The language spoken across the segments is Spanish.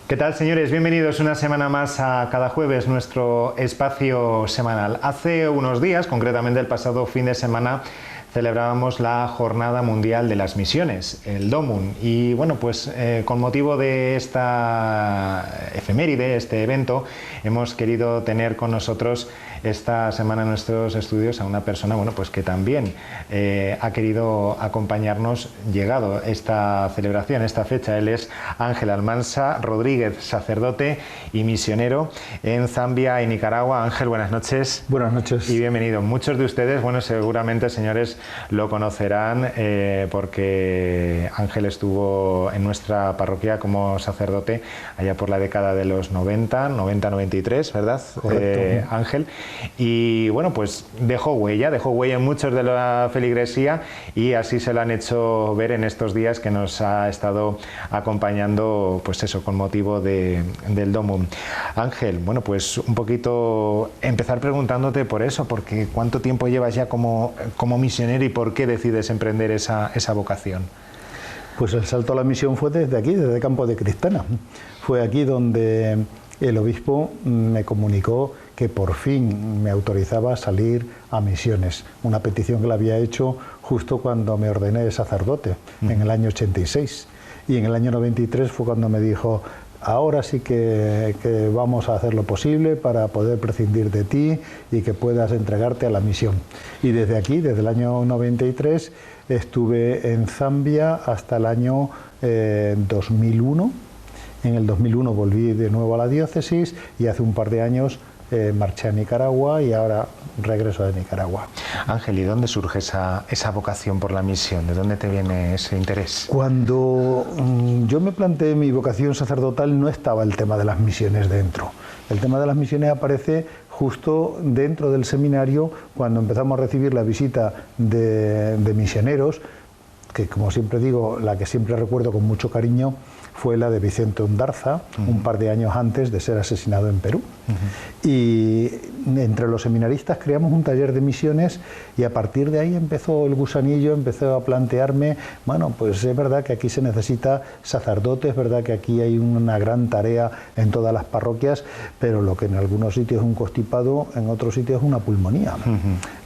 ¿Qué tal, señores? Bienvenidos una semana más a Cada Jueves, nuestro espacio semanal. Hace unos días, concretamente el pasado fin de semana, celebrábamos la Jornada Mundial de las Misiones, el DOMUN, y bueno, pues con motivo de esta efeméride, este evento, hemos querido tener con nosotros esta semana en nuestros estudios a una persona, bueno, pues que también ha querido acompañarnos llegado esta celebración, esta fecha. Él es Ángel Almansa Rodríguez, sacerdote y misionero en Zambia y Nicaragua. Ángel, buenas noches. Buenas noches. Y bienvenido. Muchos de ustedes, bueno, seguramente, señores, lo conocerán porque Ángel estuvo en nuestra parroquia como sacerdote allá por la década de los 90-93, ¿verdad? Correcto. Ángel. Y bueno, pues dejó huella en muchos de la feligresía, y así se lo han hecho ver en estos días que nos ha estado acompañando, pues eso, con motivo del DOMUN. Ángel, bueno, pues un poquito empezar preguntándote por eso, porque ¿cuánto tiempo llevas ya como misionero y por qué decides emprender esa vocación? Pues el salto a la misión fue desde aquí, desde Campo de Cristana. Fue aquí donde el obispo me comunicó que por fin me autorizaba a salir a misiones, una petición que le había hecho justo cuando me ordené de sacerdote, en el año 86. Y en el año 93 fue cuando me dijo: ahora sí que vamos a hacer lo posible para poder prescindir de ti y que puedas entregarte a la misión. Y desde aquí, desde el año 93, estuve en Zambia hasta el año 2001. En el 2001 volví de nuevo a la diócesis y hace un par de años marché a Nicaragua y ahora regreso de Nicaragua. Ángel, ¿y dónde surge esa vocación por la misión? ¿De dónde te viene ese interés? Cuando yo me planteé mi vocación sacerdotal no estaba el tema de las misiones dentro. El tema de las misiones aparece justo dentro del seminario, cuando empezamos a recibir la visita de misioneros, que, como siempre digo, la que siempre recuerdo con mucho cariño fue la de Vicente Ondarza, un par de años antes de ser asesinado en Perú. Y entre los seminaristas creamos un taller de misiones y a partir de ahí empezó el gusanillo, empezó a plantearme, bueno, pues es verdad que aquí se necesita sacerdotes, es verdad que aquí hay una gran tarea en todas las parroquias, pero lo que en algunos sitios es un constipado, en otros sitios es una pulmonía.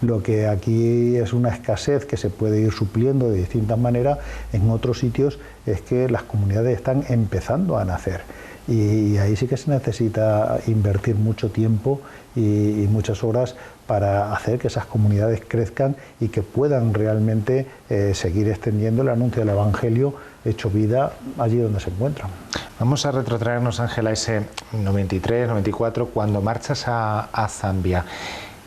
Lo que aquí es una escasez que se puede ir supliendo de distintas maneras, en otros sitios es que las comunidades están empezando a nacer. Y ahí sí que se necesita invertir mucho tiempo y muchas horas para hacer que esas comunidades crezcan y que puedan realmente seguir extendiendo el anuncio del Evangelio hecho vida allí donde se encuentran. Vamos a retrotraernos, Ángel, a ese 93, 94, cuando marchas a Zambia.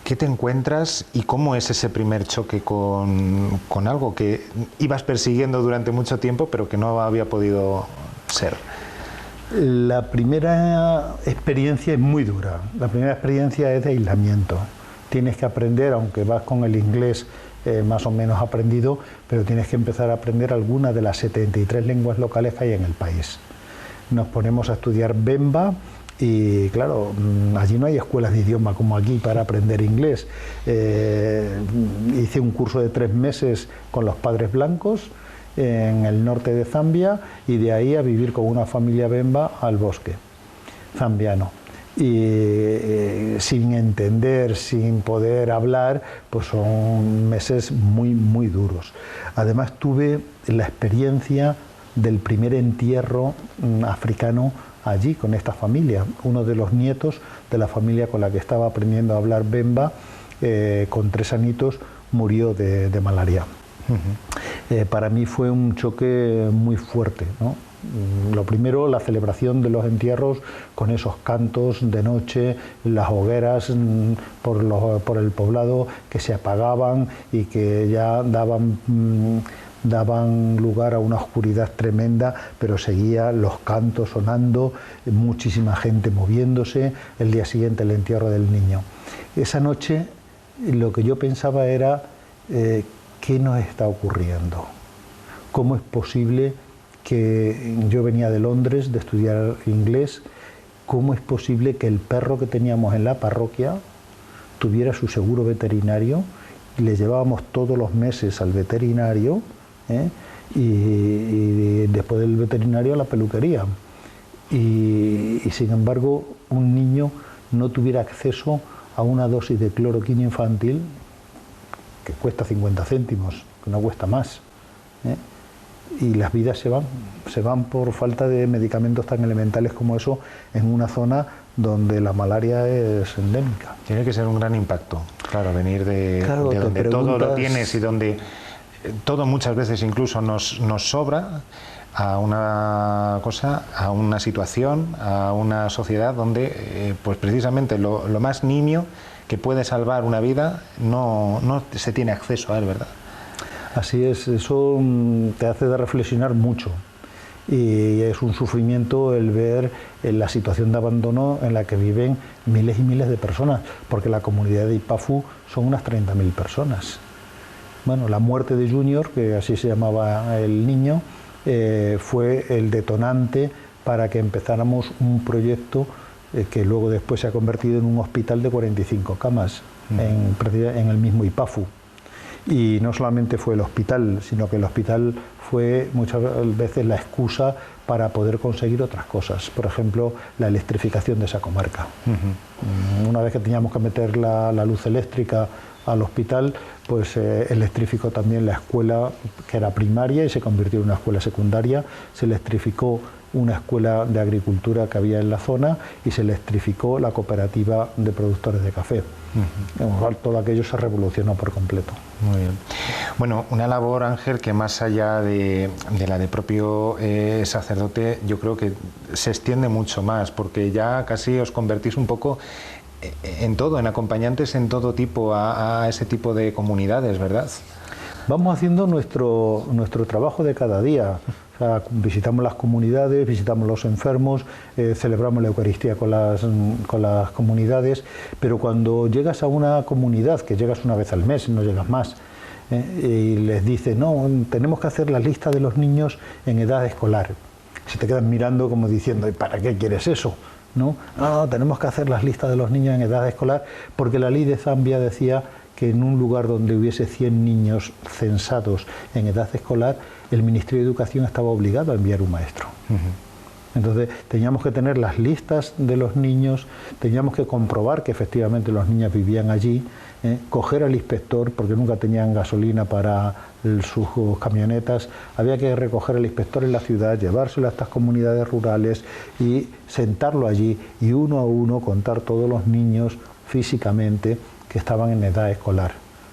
¿Qué te encuentras y cómo es ese primer choque con algo que ibas persiguiendo durante mucho tiempo pero que no había podido ser? La primera experiencia es muy dura. La primera experiencia es de aislamiento. Tienes que aprender, aunque vas con el inglés más o menos aprendido, pero tienes que empezar a aprender algunas de las 73 lenguas locales que hay en el país. Nos ponemos a estudiar Bemba y claro, allí no hay escuelas de idioma como aquí para aprender inglés. Hice un curso de 3 meses con los Padres Blancos en el norte de Zambia y de ahí a vivir con una familia Bemba al bosque zambiano. Y sin entender, sin poder hablar, pues son meses muy, muy duros. Además tuve la experiencia del primer entierro africano allí con esta familia. Uno de los nietos de la familia con la que estaba aprendiendo a hablar Bemba, con 3 añitos, murió de malaria. Para mí fue un choque muy fuerte, ¿no? Lo primero, la celebración de los entierros con esos cantos de noche, las hogueras por el poblado que se apagaban y que ya daban lugar a una oscuridad tremenda, pero seguía los cantos sonando, muchísima gente moviéndose. El día siguiente el entierro del niño. Esa noche lo que yo pensaba era ¿qué nos está ocurriendo? ¿Cómo es posible que yo venía de Londres de estudiar inglés? ¿Cómo es posible que el perro que teníamos en la parroquia tuviera su seguro veterinario? Le llevábamos todos los meses al veterinario y después del veterinario a la peluquería. y sin embargo un niño no tuviera acceso a una dosis de cloroquina infantil que cuesta 50 céntimos, que no cuesta más, ¿eh? Y las vidas se van por falta de medicamentos tan elementales como eso en una zona donde la malaria es endémica. Tiene que ser un gran impacto, claro, venir de donde todo lo tienes y donde todo muchas veces incluso nos sobra, a una cosa, a una situación, a una sociedad donde pues precisamente lo más nimio que puede salvar una vida no se tiene acceso a él, ¿verdad? Así es, eso te hace de reflexionar mucho y es un sufrimiento el ver la situación de abandono en la que viven miles y miles de personas, porque la comunidad de Ipafu son unas 30.000 personas. Bueno, la muerte de Junior, que así se llamaba el niño, fue el detonante para que empezáramos un proyecto que luego después se ha convertido en un hospital de 45 camas en el mismo Ipafu. Y no solamente fue el hospital, sino que el hospital fue muchas veces la excusa para poder conseguir otras cosas. Por ejemplo, la electrificación de esa comarca. Una vez que teníamos que meter la luz eléctrica al hospital, pues electrificó también la escuela, que era primaria, y se convirtió en una escuela secundaria. Se electrificó una escuela de agricultura que había en la zona y se electrificó la cooperativa de productores de café. Todo aquello se revolucionó por completo. Muy bien. Bueno, una labor, Ángel, que más allá de la de propio sacerdote, yo creo que se extiende mucho más, porque ya casi os convertís un poco en todo, en acompañantes en todo tipo a ese tipo de comunidades, ¿verdad? Vamos haciendo nuestro trabajo de cada día. O sea, visitamos las comunidades, visitamos los enfermos, celebramos la Eucaristía con las comunidades, pero cuando llegas a una comunidad, que llegas una vez al mes, no llegas más, y les dices, no, tenemos que hacer la lista de los niños en edad escolar. Se te quedan mirando como diciendo, ¿y para qué quieres eso? ¿No? No, tenemos que hacer las listas de los niños en edad escolar, porque la ley de Zambia decía que en un lugar donde hubiese 100 niños censados en edad escolar, el Ministerio de Educación estaba obligado a enviar un maestro. Entonces teníamos que tener las listas de los niños, teníamos que comprobar que efectivamente los niños vivían allí, coger al inspector, porque nunca tenían gasolina para sus camionetas, había que recoger al inspector en la ciudad, llevárselo a estas comunidades rurales y sentarlo allí y uno a uno contar todos los niños físicamente que estaban en edad escolar.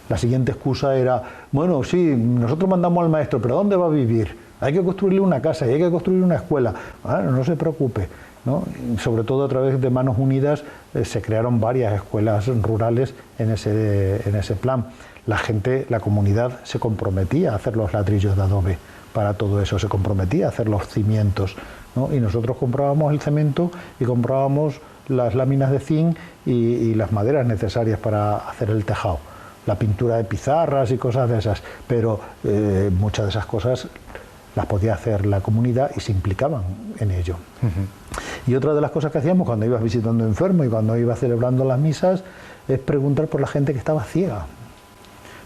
La siguiente excusa era, bueno, sí, nosotros mandamos al maestro, pero ¿dónde va a vivir? Hay que construirle una casa y hay que construir una escuela. Bueno, no se preocupe, ¿no? Sobre todo a través de Manos Unidas se crearon varias escuelas rurales en ese plan. La gente, la comunidad se comprometía a hacer los ladrillos de adobe para todo eso, se comprometía a hacer los cimientos, ¿no? Y nosotros comprábamos el cemento y comprábamos las láminas de zinc y las maderas necesarias para hacer el tejado, la pintura de pizarras y cosas de esas, pero muchas de esas cosas las podía hacer la comunidad y se implicaban en ello. Y otra de las cosas que hacíamos cuando ibas visitando enfermos y cuando ibas celebrando las misas es preguntar por la gente que estaba ciega.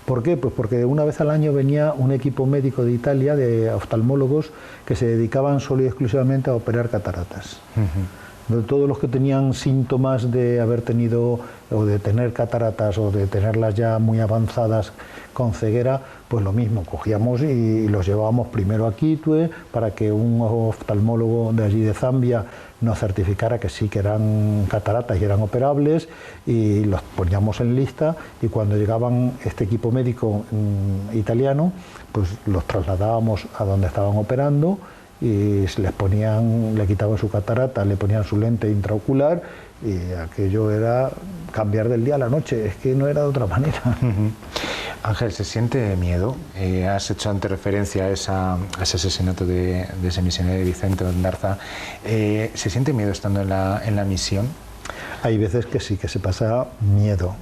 ¿Por qué? Pues porque una vez al año venía un equipo médico de Italia, de oftalmólogos, que se dedicaban solo y exclusivamente a operar cataratas. De todos los que tenían síntomas de haber tenido o de tener cataratas o de tenerlas ya muy avanzadas con ceguera, pues lo mismo, cogíamos y los llevábamos primero a Kitwe para que un oftalmólogo de allí de Zambia nos certificara que sí que eran cataratas y eran operables, y los poníamos en lista, y cuando llegaban este equipo médico italiano, pues los trasladábamos a donde estaban operando y les ponían, le quitaban su catarata, le ponían su lente intraocular, y aquello era cambiar del día a la noche, es que no era de otra manera. Ángel, ¿se siente miedo? Has hecho antes referencia a ese asesinato de ese misionero Vicente Ondarza. ¿Se siente miedo estando en la misión? Hay veces que sí, que se pasa miedo.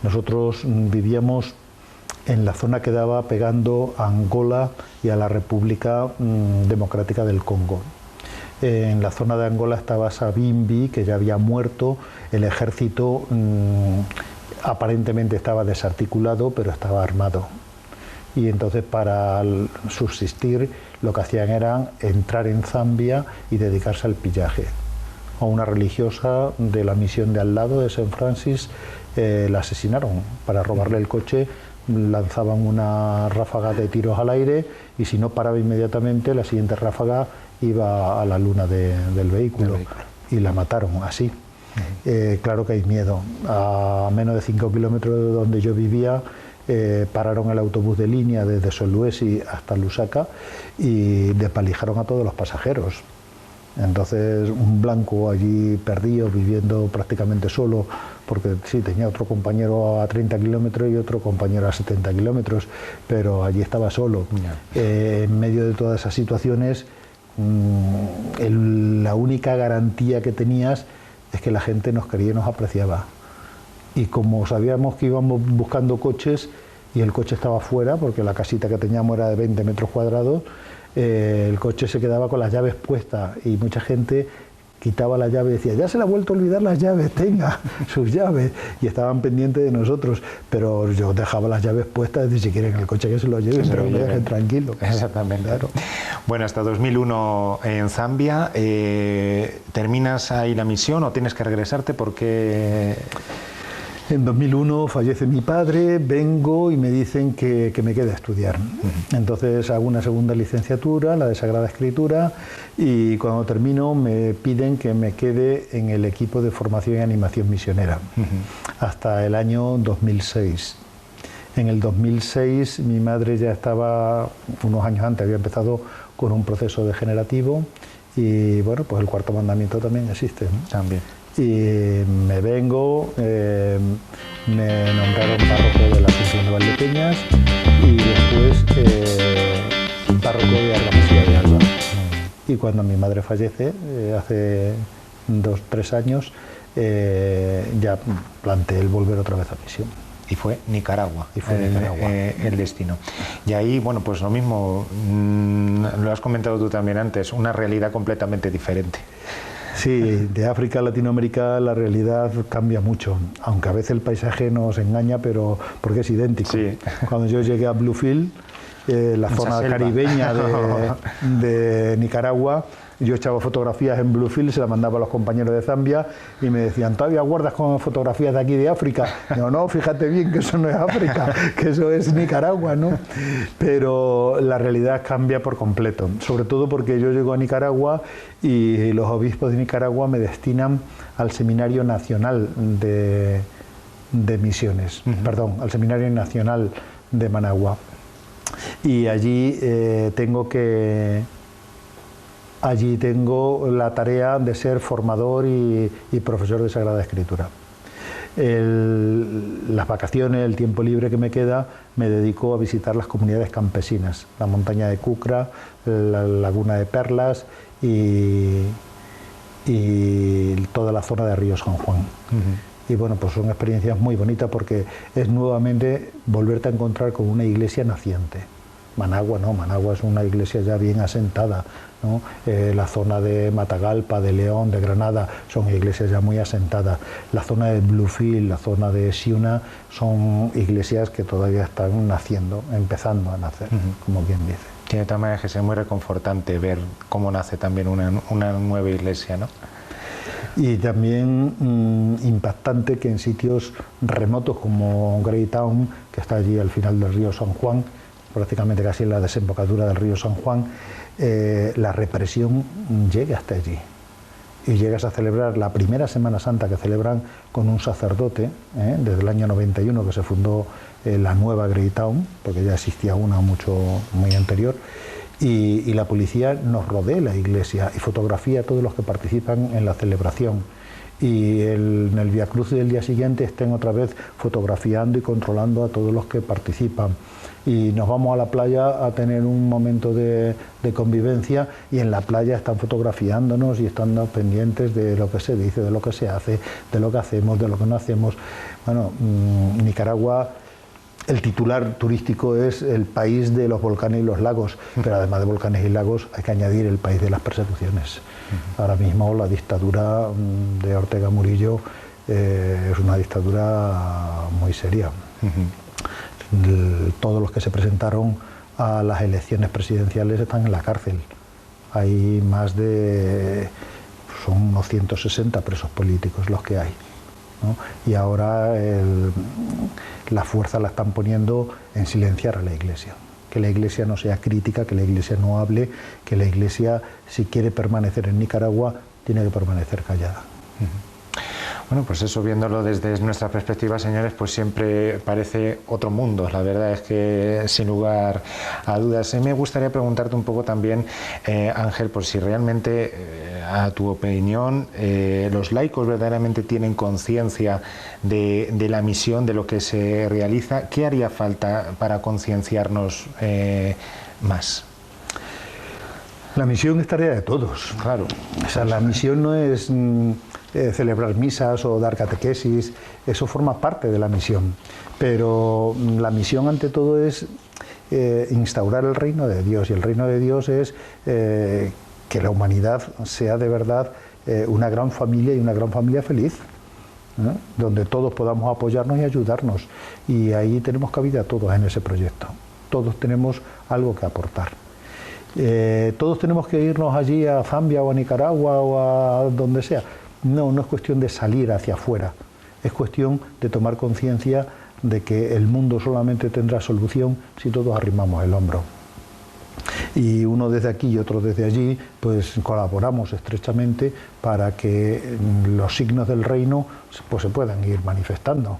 Nosotros vivíamos en la zona que daba pegando a Angola y a la República Democrática del Congo. En la zona de Angola estaba Savimbi, que ya había muerto, el ejército aparentemente estaba desarticulado, pero estaba armado. y entonces para subsistir lo que hacían era entrar en Zambia y dedicarse al pillaje. A una religiosa de la misión de al lado, de St. Francis, la asesinaron. Para robarle el coche lanzaban una ráfaga de tiros al aire y si no paraba inmediatamente, la siguiente ráfaga iba a la luna del vehículo y la mataron así. Claro que hay miedo. A menos de 5 kilómetros de donde yo vivía, pararon el autobús de línea desde Solwezi hasta Lusaka y despalijaron a todos los pasajeros. Entonces, un blanco allí perdido, viviendo prácticamente solo, porque sí, tenía otro compañero a 30 kilómetros y otro compañero a 70 kilómetros, pero allí estaba solo. En medio de todas esas situaciones, la única garantía que tenías es que la gente nos quería y nos apreciaba. Y como sabíamos que íbamos buscando coches y el coche estaba fuera, porque la casita que teníamos era de 20 metros cuadrados, el coche se quedaba con las llaves puestas y mucha gente quitaba la llave y decía, ya se le ha vuelto a olvidar las llaves, tenga sus llaves, y estaban pendientes de nosotros, pero yo dejaba las llaves puestas, si quieren el coche que se lo lleven, pero me dejen tranquilo. Exactamente. Claro. Bueno, hasta 2001 en Zambia, ¿terminas ahí la misión o tienes que regresarte? Porque en 2001 fallece mi padre, vengo y me dicen que me quede a estudiar. Entonces hago una segunda licenciatura, la de Sagrada Escritura, y cuando termino me piden que me quede en el equipo de formación y animación misionera hasta el año 2006. En el 2006 mi madre ya estaba, unos años antes, había empezado con un proceso degenerativo y bueno, pues el cuarto mandamiento también existe, ¿no? También. Y me vengo, me nombraron párroco de la Asunción de Valdepeñas y después párroco de Argamasilla de Alba. Y cuando mi madre fallece, hace 2-3 años, ya planteé el volver otra vez a misión. Y fue Nicaragua, Nicaragua. El destino. Y ahí, bueno, pues lo mismo, lo has comentado tú también antes, una realidad completamente diferente. Sí, de África a Latinoamérica la realidad cambia mucho, aunque a veces el paisaje nos engaña, pero porque es idéntico. Sí. Cuando yo llegué a Bluefield, la zona caribeña de Nicaragua, yo echaba fotografías en Bluefield, se las mandaba a los compañeros de Zambia y me decían, ¿todavía guardas con fotografías de aquí de África? Digo, no, fíjate bien que eso no es África, que eso es Nicaragua, ¿no? Pero la realidad cambia por completo, sobre todo porque yo llego a Nicaragua y los obispos de Nicaragua me destinan al Seminario Nacional de Misiones, perdón, al Seminario Nacional de Managua. Y allí tengo la tarea de ser formador y profesor de Sagrada Escritura. Las vacaciones, el tiempo libre que me queda, me dedico a visitar las comunidades campesinas, la montaña de Cucra, la laguna de Perlas y toda la zona de Río San Juan. Y bueno, pues son experiencias muy bonitas porque es nuevamente volverte a encontrar con una iglesia naciente. Managua no, Managua es una iglesia ya bien asentada, ¿no? La zona de Matagalpa, de León, de Granada son iglesias ya muy asentadas. La zona de Bluefield, la zona de Siuna son iglesias que todavía están naciendo, empezando a nacer, como quien dice. Tiene de tal manera que es muy reconfortante ver cómo nace también una nueva iglesia, ¿no? Y también impactante que en sitios remotos como Greytown, que está allí al final del río San Juan, prácticamente casi en la desembocadura del río San Juan, la represión llegue hasta allí. Y llegas a celebrar la primera Semana Santa que celebran con un sacerdote, desde el año 91 que se fundó la nueva Greytown, porque ya existía una muy anterior, y la policía nos rodea la iglesia y fotografía a todos los que participan en la celebración. Y en el Vía Crucis del día siguiente estén otra vez fotografiando y controlando a todos los que participan. Y nos vamos a la playa a tener un momento de convivencia y en la playa están fotografiándonos y estando pendientes de lo que se dice, de lo que se hace, de lo que hacemos, de lo que no hacemos. Bueno, Nicaragua, el titular turístico es el país de los volcanes y los lagos, pero además de volcanes y lagos hay que añadir el país de las persecuciones. Ahora mismo la dictadura de Ortega Murillo es una dictadura muy seria. todos los que se presentaron a las elecciones presidenciales están en la cárcel. Hay son unos 160 presos políticos los que hay, ¿no? Y ahora la fuerza la están poniendo en silenciar a la Iglesia. Que la Iglesia no sea crítica, que la Iglesia no hable, que la Iglesia, si quiere permanecer en Nicaragua, tiene que permanecer callada. Bueno, pues eso, viéndolo desde nuestra perspectiva, señores, pues siempre parece otro mundo. La verdad es que, sin lugar a dudas, me gustaría preguntarte un poco también, Ángel, por si realmente, a tu opinión, los laicos verdaderamente tienen conciencia de la misión, de lo que se realiza. ¿Qué haría falta para concienciarnos más? La misión es tarea de todos. Claro. O sea, la misión no es celebrar misas o dar catequesis, eso forma parte de la misión. Pero la misión ante todo es instaurar el reino de Dios, y el reino de Dios es que la humanidad sea de verdad una gran familia y una gran familia feliz, ¿no? Donde todos podamos apoyarnos y ayudarnos. Y ahí tenemos cabida todos en ese proyecto. Todos tenemos algo que aportar. Todos tenemos que irnos allí a Zambia o a Nicaragua o a donde sea. No, no es cuestión de salir hacia afuera, es cuestión de tomar conciencia de que el mundo solamente tendrá solución si todos arrimamos el hombro. Y uno desde aquí y otro desde allí, pues colaboramos estrechamente para que los signos del reino pues se puedan ir manifestando.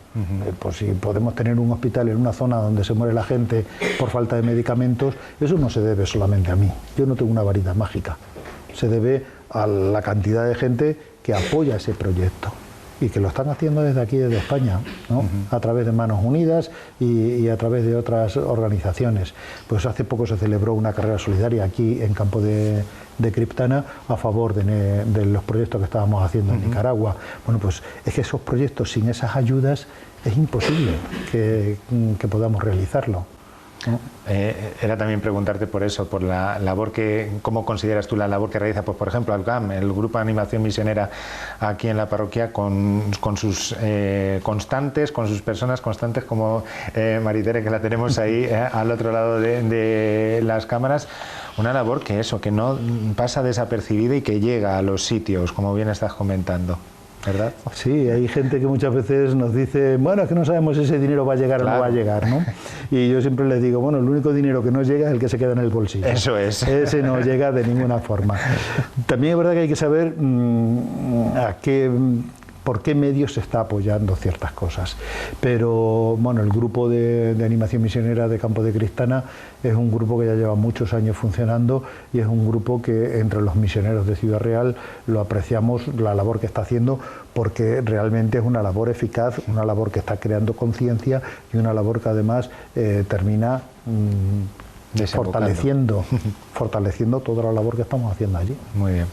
Pues si podemos tener un hospital en una zona donde se muere la gente por falta de medicamentos, eso no se debe solamente a mí. Yo no tengo una varita mágica. Se debe a la cantidad de gente que apoya ese proyecto y que lo están haciendo desde aquí, desde España, ¿no? A través de Manos Unidas y a través de otras organizaciones. Pues hace poco se celebró una carrera solidaria aquí en Campo de Criptana a favor de los proyectos que estábamos haciendo en Nicaragua. Bueno, pues es que esos proyectos sin esas ayudas es imposible que podamos realizarlo, ¿no? Era también preguntarte por eso, por la labor ¿cómo consideras tú la labor que realiza, pues por ejemplo, ALGAM, el Grupo de Animación Misionera aquí en la parroquia, con sus constantes, con sus personas constantes como Maritere, que la tenemos ahí al otro lado de las cámaras, una labor que no pasa desapercibida y que llega a los sitios, como bien estás comentando, ¿verdad? Sí, hay gente que muchas veces nos dice, bueno, es que no sabemos si ese dinero va a llegar o no va a llegar, ¿no? Y yo siempre les digo, bueno, el único dinero que no llega es el que se queda en el bolsillo. Eso es. Ese no llega de ninguna forma. También es verdad que hay que saber por qué medios se está apoyando ciertas cosas. Pero bueno, el grupo de animación misionera de Campo de Criptana es un grupo que ya lleva muchos años funcionando y es un grupo que entre los misioneros de Ciudad Real lo apreciamos la labor que está haciendo, porque realmente es una labor eficaz, una labor que está creando conciencia y una labor que además termina fortaleciendo toda la labor que estamos haciendo allí. Muy bien.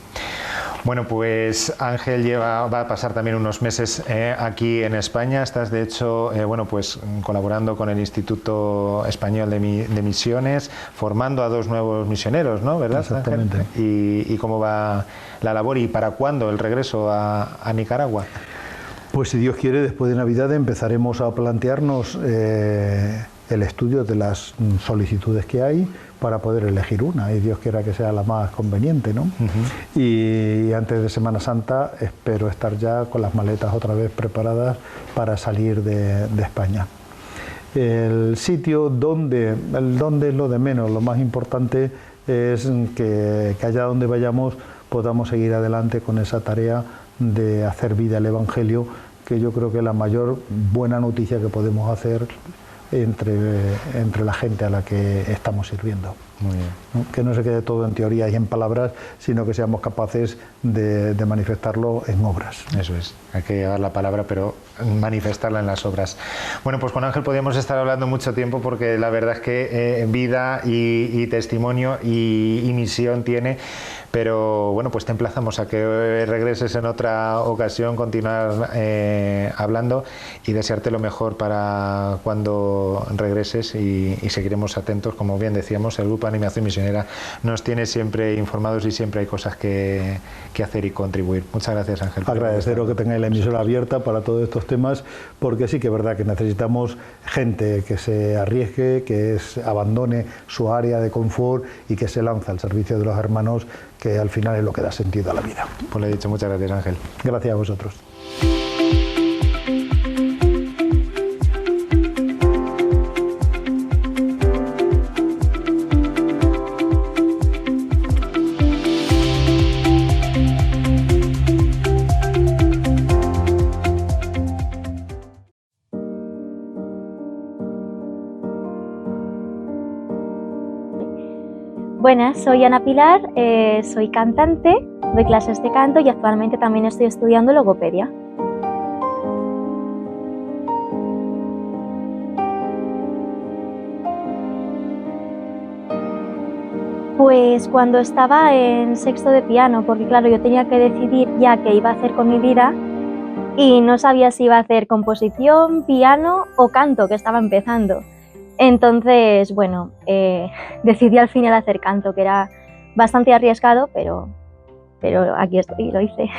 Bueno, pues Ángel va a pasar también unos meses aquí en España. Estás, de hecho, pues colaborando con el Instituto Español de Misiones, formando a 2 nuevos misioneros, ¿no? ¿Verdad, Exactamente. Ángel? ¿Y cómo va la labor y para cuándo el regreso a Nicaragua? Pues si Dios quiere, después de Navidad empezaremos a plantearnos el estudio de las solicitudes que hay para poder elegir una, y Dios quiera que sea la más conveniente, ¿no? Y antes de Semana Santa espero estar ya con las maletas otra vez preparadas para salir de España. El sitio donde es lo de menos, lo más importante es que allá donde vayamos podamos seguir adelante con esa tarea de hacer vida al Evangelio, que yo creo que es la mayor buena noticia que podemos hacer entre la gente a la que estamos sirviendo. Muy bien. ¿No? Que no se quede todo en teoría y en palabras, sino que seamos capaces de manifestarlo en obras. Eso es, hay que llevar la palabra, pero manifestarla en las obras. Bueno, pues con Ángel podríamos estar hablando mucho tiempo, porque la verdad es que vida y testimonio y misión tiene. pero bueno, pues te emplazamos a que regreses en otra ocasión, continuar hablando y desearte lo mejor para cuando regreses y seguiremos atentos. Como bien decíamos, el Grupo Animación Misionera nos tiene siempre informados y siempre hay cosas que hacer y contribuir. Muchas gracias, Ángel. Agradeceros que tengáis la emisora abierta para todos estos temas, porque sí que es verdad que necesitamos gente que se arriesgue, que abandone su área de confort y que se lanza al servicio de los hermanos, que al final es lo que da sentido a la vida. Pues lo he dicho, muchas gracias, Ángel. Gracias a vosotros. Buenas, soy Ana Pilar, soy cantante, doy clases de canto y actualmente también estoy estudiando logopedia. Pues cuando estaba en sexto de piano, porque claro, yo tenía que decidir ya qué iba a hacer con mi vida y no sabía si iba a hacer composición, piano o canto, que estaba empezando. Entonces, bueno, decidí al final hacer canto, que era bastante arriesgado, pero aquí estoy y lo hice.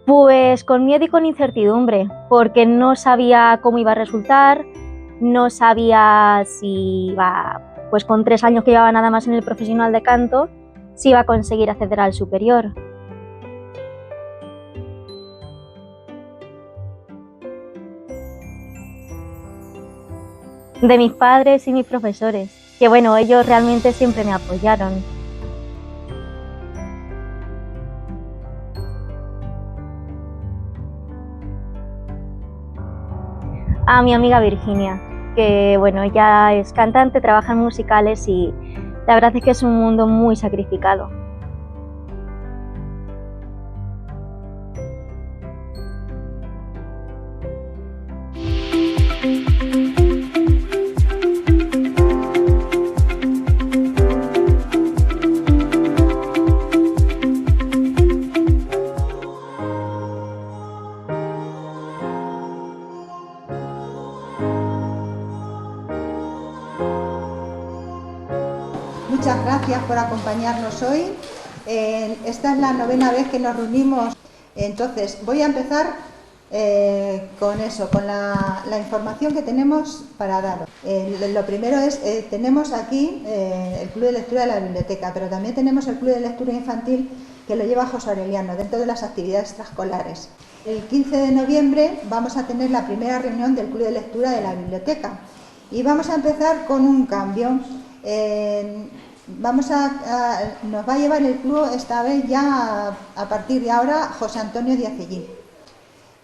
Pues con miedo y con incertidumbre, porque no sabía cómo iba a resultar, no sabía si iba, pues con 3 años que llevaba nada más en el profesional de canto, si iba a conseguir acceder al superior. De mis padres y mis profesores, que bueno, ellos realmente siempre me apoyaron. A mi amiga Virginia, que bueno, ella es cantante, trabaja en musicales y la verdad es que es un mundo muy sacrificado. Muchas gracias por acompañarnos hoy. Esta es la 9ª vez que nos reunimos. Entonces, voy a empezar con eso, con la información que tenemos para daros. Lo primero es, tenemos aquí el Club de Lectura de la Biblioteca, pero también tenemos el Club de Lectura Infantil que lo lleva José Aureliano dentro de las actividades extraescolares. El 15 de noviembre vamos a tener la primera reunión del Club de Lectura de la Biblioteca y vamos a empezar con un cambio. Nos va a llevar el club esta vez ya a partir de ahora José Antonio Diacellín.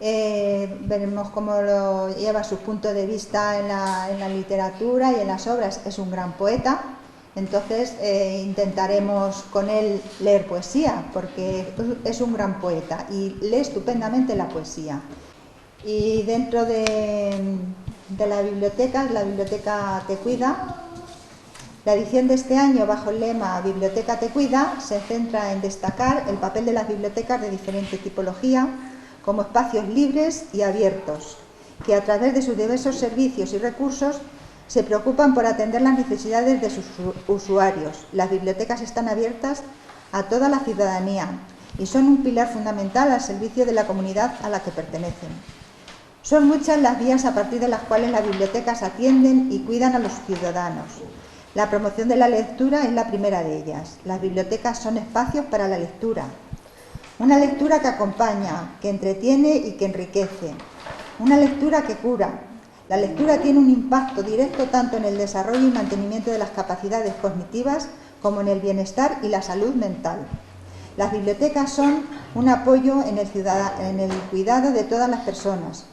Veremos cómo lo lleva su punto de vista en la literatura y en las obras. Es un gran poeta, entonces intentaremos con él leer poesía, porque es un gran poeta y lee estupendamente la poesía. Y dentro de la biblioteca Te Cuida, la edición de este año, bajo el lema Biblioteca Te Cuida, se centra en destacar el papel de las bibliotecas de diferente tipología como espacios libres y abiertos, que a través de sus diversos servicios y recursos se preocupan por atender las necesidades de sus usuarios. Las bibliotecas están abiertas a toda la ciudadanía y son un pilar fundamental al servicio de la comunidad a la que pertenecen. Son muchas las vías a partir de las cuales las bibliotecas atienden y cuidan a los ciudadanos. La promoción de la lectura es la primera de ellas. Las bibliotecas son espacios para la lectura. Una lectura que acompaña, que entretiene y que enriquece. Una lectura que cura. La lectura tiene un impacto directo tanto en el desarrollo y mantenimiento de las capacidades cognitivas como en el bienestar y la salud mental. Las bibliotecas son un apoyo en el cuidado de todas las personas.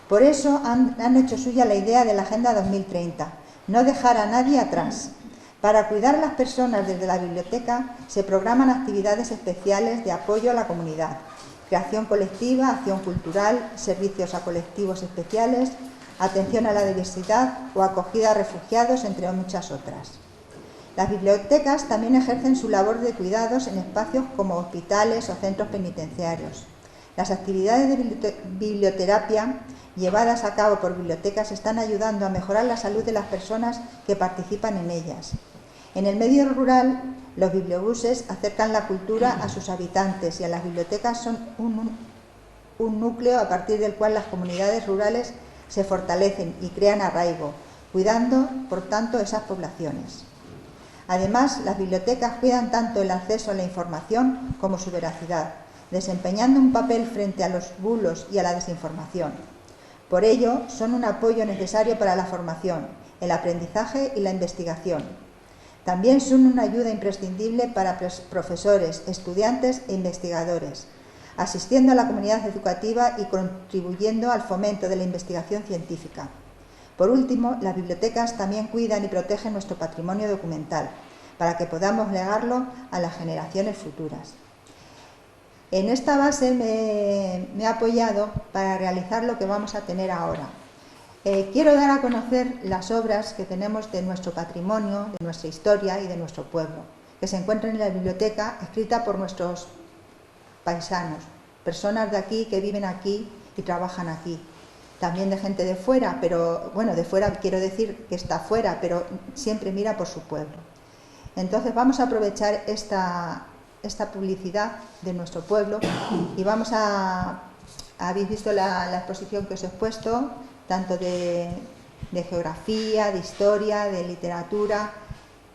Por eso han hecho suya la idea de la Agenda 2030. No dejar a nadie atrás. Para cuidar a las personas desde la biblioteca se programan actividades especiales de apoyo a la comunidad, creación colectiva, acción cultural, servicios a colectivos especiales, atención a la diversidad o acogida a refugiados, entre muchas otras. Las bibliotecas también ejercen su labor de cuidados en espacios como hospitales o centros penitenciarios. Las actividades de biblioterapia llevadas a cabo por bibliotecas están ayudando a mejorar la salud de las personas que participan en ellas. En el medio rural, los bibliobuses acercan la cultura a sus habitantes y a las bibliotecas son un núcleo a partir del cual las comunidades rurales se fortalecen y crean arraigo, cuidando, por tanto, esas poblaciones. Además, las bibliotecas cuidan tanto el acceso a la información como su veracidad, desempeñando un papel frente a los bulos y a la desinformación. Por ello, son un apoyo necesario para la formación, el aprendizaje y la investigación. También son una ayuda imprescindible para profesores, estudiantes e investigadores, asistiendo a la comunidad educativa y contribuyendo al fomento de la investigación científica. Por último, las bibliotecas también cuidan y protegen nuestro patrimonio documental, para que podamos legarlo a las generaciones futuras. En esta base me he apoyado para realizar lo que vamos a tener ahora. Quiero dar a conocer las obras que tenemos de nuestro patrimonio, de nuestra historia y de nuestro pueblo, que se encuentran en la biblioteca, escrita por nuestros paisanos, personas de aquí que viven aquí y trabajan aquí. También de gente de fuera, pero bueno, de fuera quiero decir que está fuera, pero siempre mira por su pueblo. Entonces vamos a aprovechar esta publicidad de nuestro pueblo y vamos a... Habéis visto la exposición que os he puesto, tanto de geografía, de historia, de literatura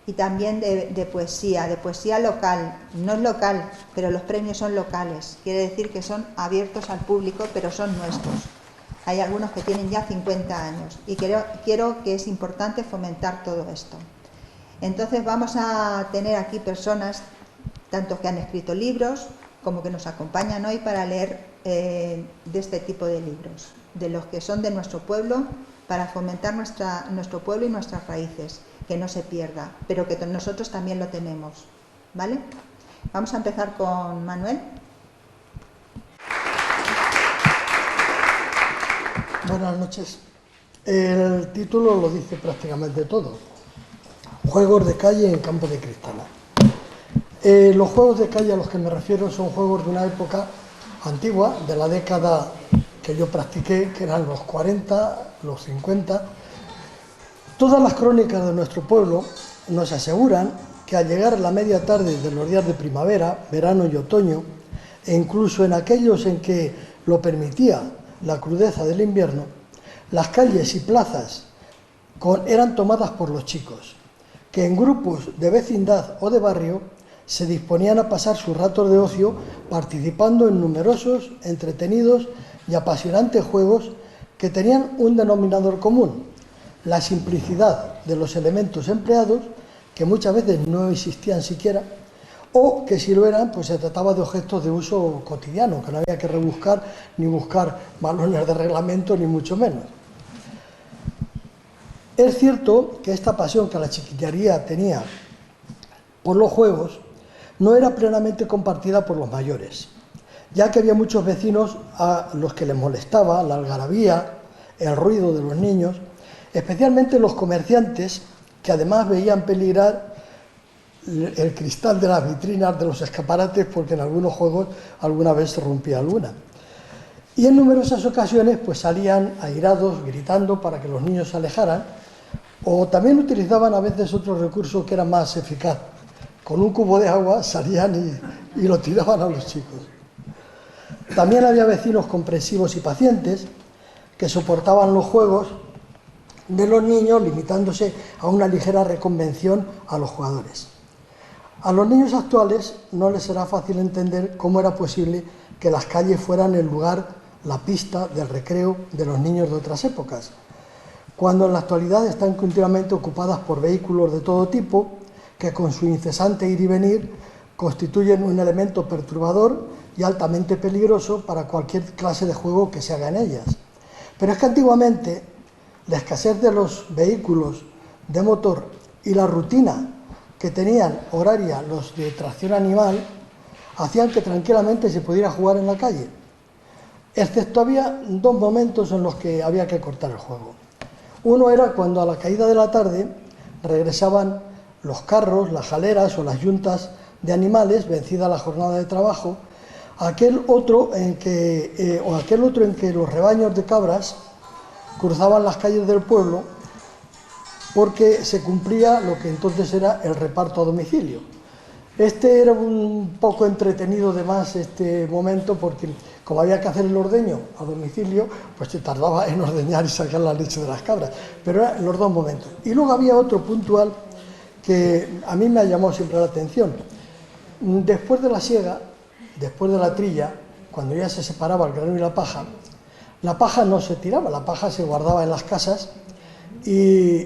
y también de poesía local. No es local, pero los premios son locales. Quiere decir que son abiertos al público, pero son nuestros. Hay algunos que tienen ya 50 años y quiero que es importante fomentar todo esto. Entonces vamos a tener aquí personas, tanto que han escrito libros, como que nos acompañan hoy para leer de este tipo de libros, de los que son de nuestro pueblo, para fomentar nuestro pueblo y nuestras raíces, que no se pierda, pero que nosotros también lo tenemos, ¿vale? Vamos a empezar con Manuel. Buenas noches. El título lo dice prácticamente todo. Juegos de calle en campo de cristala. Los juegos de calle a los que me refiero son juegos de una época antigua, de la década que yo practiqué, que eran los 40, los 50. Todas las crónicas de nuestro pueblo nos aseguran que al llegar la media tarde de los días de primavera, verano y otoño, e incluso en aquellos en que lo permitía la crudeza del invierno, las calles y plazas eran tomadas por los chicos, que en grupos de vecindad o de barrio se disponían a pasar sus ratos de ocio participando en numerosos, entretenidos y apasionantes juegos que tenían un denominador común: la simplicidad de los elementos empleados, que muchas veces no existían siquiera, o que si lo eran, pues se trataba de objetos de uso cotidiano, que no había que rebuscar ni buscar balones de reglamento, ni mucho menos. Es cierto que esta pasión que la chiquillería tenía por los juegos no era plenamente compartida por los mayores, ya que había muchos vecinos a los que les molestaba la algarabía, el ruido de los niños, especialmente los comerciantes, que además veían peligrar el cristal de las vitrinas de los escaparates, porque en algunos juegos alguna vez se rompía alguna. Y en numerosas ocasiones pues salían airados, gritando para que los niños se alejaran, o también utilizaban a veces otro recurso que era más eficaz. Con un cubo de agua salían y lo tiraban a los chicos. También había vecinos comprensivos y pacientes que soportaban los juegos de los niños, limitándose a una ligera reconvención a los jugadores. A los niños actuales no les será fácil entender cómo era posible que las calles fueran el lugar, la pista del recreo de los niños de otras épocas, cuando en la actualidad están continuamente ocupadas por vehículos de todo tipo, que con su incesante ir y venir constituyen un elemento perturbador y altamente peligroso para cualquier clase de juego que se haga en ellas. Pero es que antiguamente la escasez de los vehículos de motor y la rutina que tenían horaria los de tracción animal hacían que tranquilamente se pudiera jugar en la calle. excepto había dos momentos en los que había que cortar el juego. Uno era cuando a la caída de la tarde regresaban los carros, las jaleras o las yuntas de animales, vencida la jornada de trabajo, aquel otro en que los rebaños de cabras cruzaban las calles del pueblo porque se cumplía lo que entonces era el reparto a domicilio. Este era un poco entretenido de más este momento porque como había que hacer el ordeño a domicilio, pues se tardaba en ordeñar y sacar la leche de las cabras, pero eran los dos momentos. Y luego había otro puntual que a mí me ha llamado siempre la atención. Después de la siega, después de la trilla, cuando ya se separaba el grano y la paja no se tiraba, la paja se guardaba en las casas y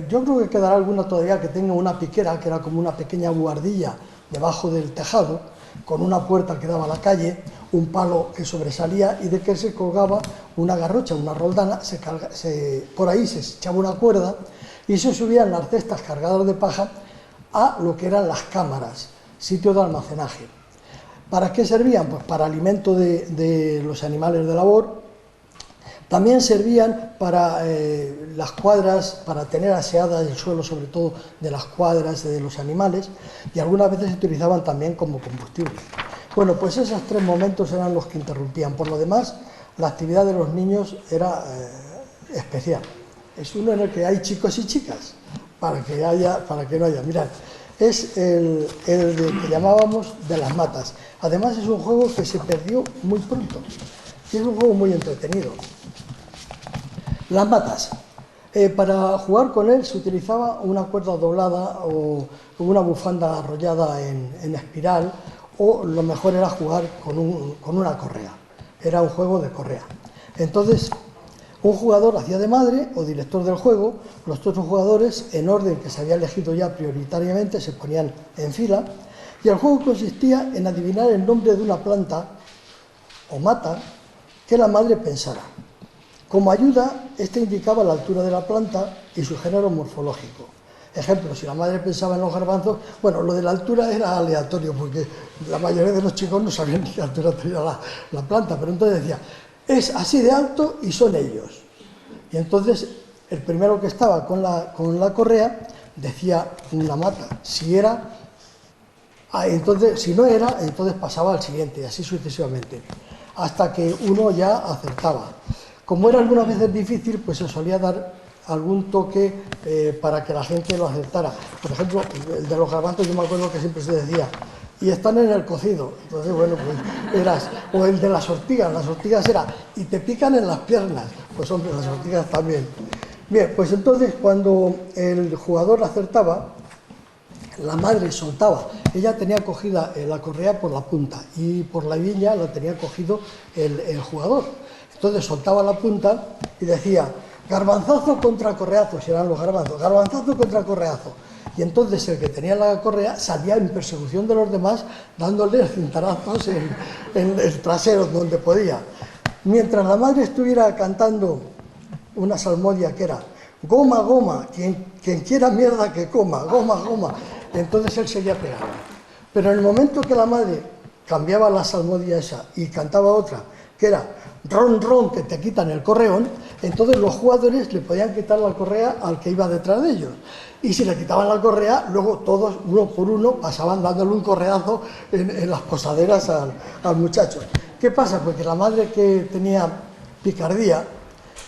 yo creo que quedará alguna todavía que tenga una piquera, que era como una pequeña buhardilla debajo del tejado, con una puerta que daba a la calle, un palo que sobresalía y de que se colgaba una garrocha, una roldana, por ahí se echaba una cuerda y se subían las cestas cargadas de paja a lo que eran las cámaras, sitio de almacenaje. ¿Para qué servían? Pues para alimento de los animales de labor. También servían para las cuadras, para tener aseadas el suelo, sobre todo de las cuadras de los animales, y algunas veces se utilizaban también como combustible. Bueno, pues esos tres momentos eran los que interrumpían. Por lo demás, la actividad de los niños era especial. Es uno en el que hay chicos y chicas, para que no haya. Mirad, es el que llamábamos de las matas. Además es un juego que se perdió muy pronto y es un juego muy entretenido. Las matas. Para jugar con él se utilizaba una cuerda doblada o una bufanda arrollada en espiral, o lo mejor era jugar con una correa. Era un juego de correa. Entonces, un jugador hacía de madre o director del juego, los otros jugadores, en orden que se había elegido ya prioritariamente, se ponían en fila, y el juego consistía en adivinar el nombre de una planta o mata que la madre pensara. Como ayuda, este indicaba la altura de la planta y su género morfológico. Ejemplo, si la madre pensaba en los garbanzos, bueno, lo de la altura era aleatorio, porque la mayoría de los chicos no sabían ni qué altura tenía la planta, pero entonces decía, es así de alto y son ellos. Y entonces el primero que estaba con la correa decía una mata. Si era, entonces, si no era, entonces pasaba al siguiente, y así sucesivamente, hasta que uno ya acertaba. Como era algunas veces difícil, pues se solía dar algún toque para que la gente lo acertara. Por ejemplo, el de los garbanzos, yo me acuerdo que siempre se decía, y están en el cocido. Entonces, bueno, pues eras, o el de las ortigas era, y te pican en las piernas. Pues hombre, las ortigas también. Bien, pues entonces cuando el jugador acertaba, la madre soltaba. Ella tenía cogida la correa por la punta y por la viña la tenía cogido el jugador. Entonces soltaba la punta y decía, garbanzazo contra correazo, si eran los garbanzos, garbanzazo contra correazo. Y entonces el que tenía la correa salía en persecución de los demás, dándole cintarazos en el trasero donde podía. Mientras la madre estuviera cantando una salmodia que era, goma, goma, quien quiera mierda que coma, goma, goma. Entonces él seguía pegando. Pero en el momento que la madre cambiaba la salmodia esa y cantaba otra, que era ron, ron, que te quitan el correón, entonces los jugadores le podían quitar la correa al que iba detrás de ellos. Y si le quitaban la correa, luego todos, uno por uno, pasaban dándole un correazo en las posaderas al muchacho. ¿Qué pasa? Pues que la madre, que tenía picardía,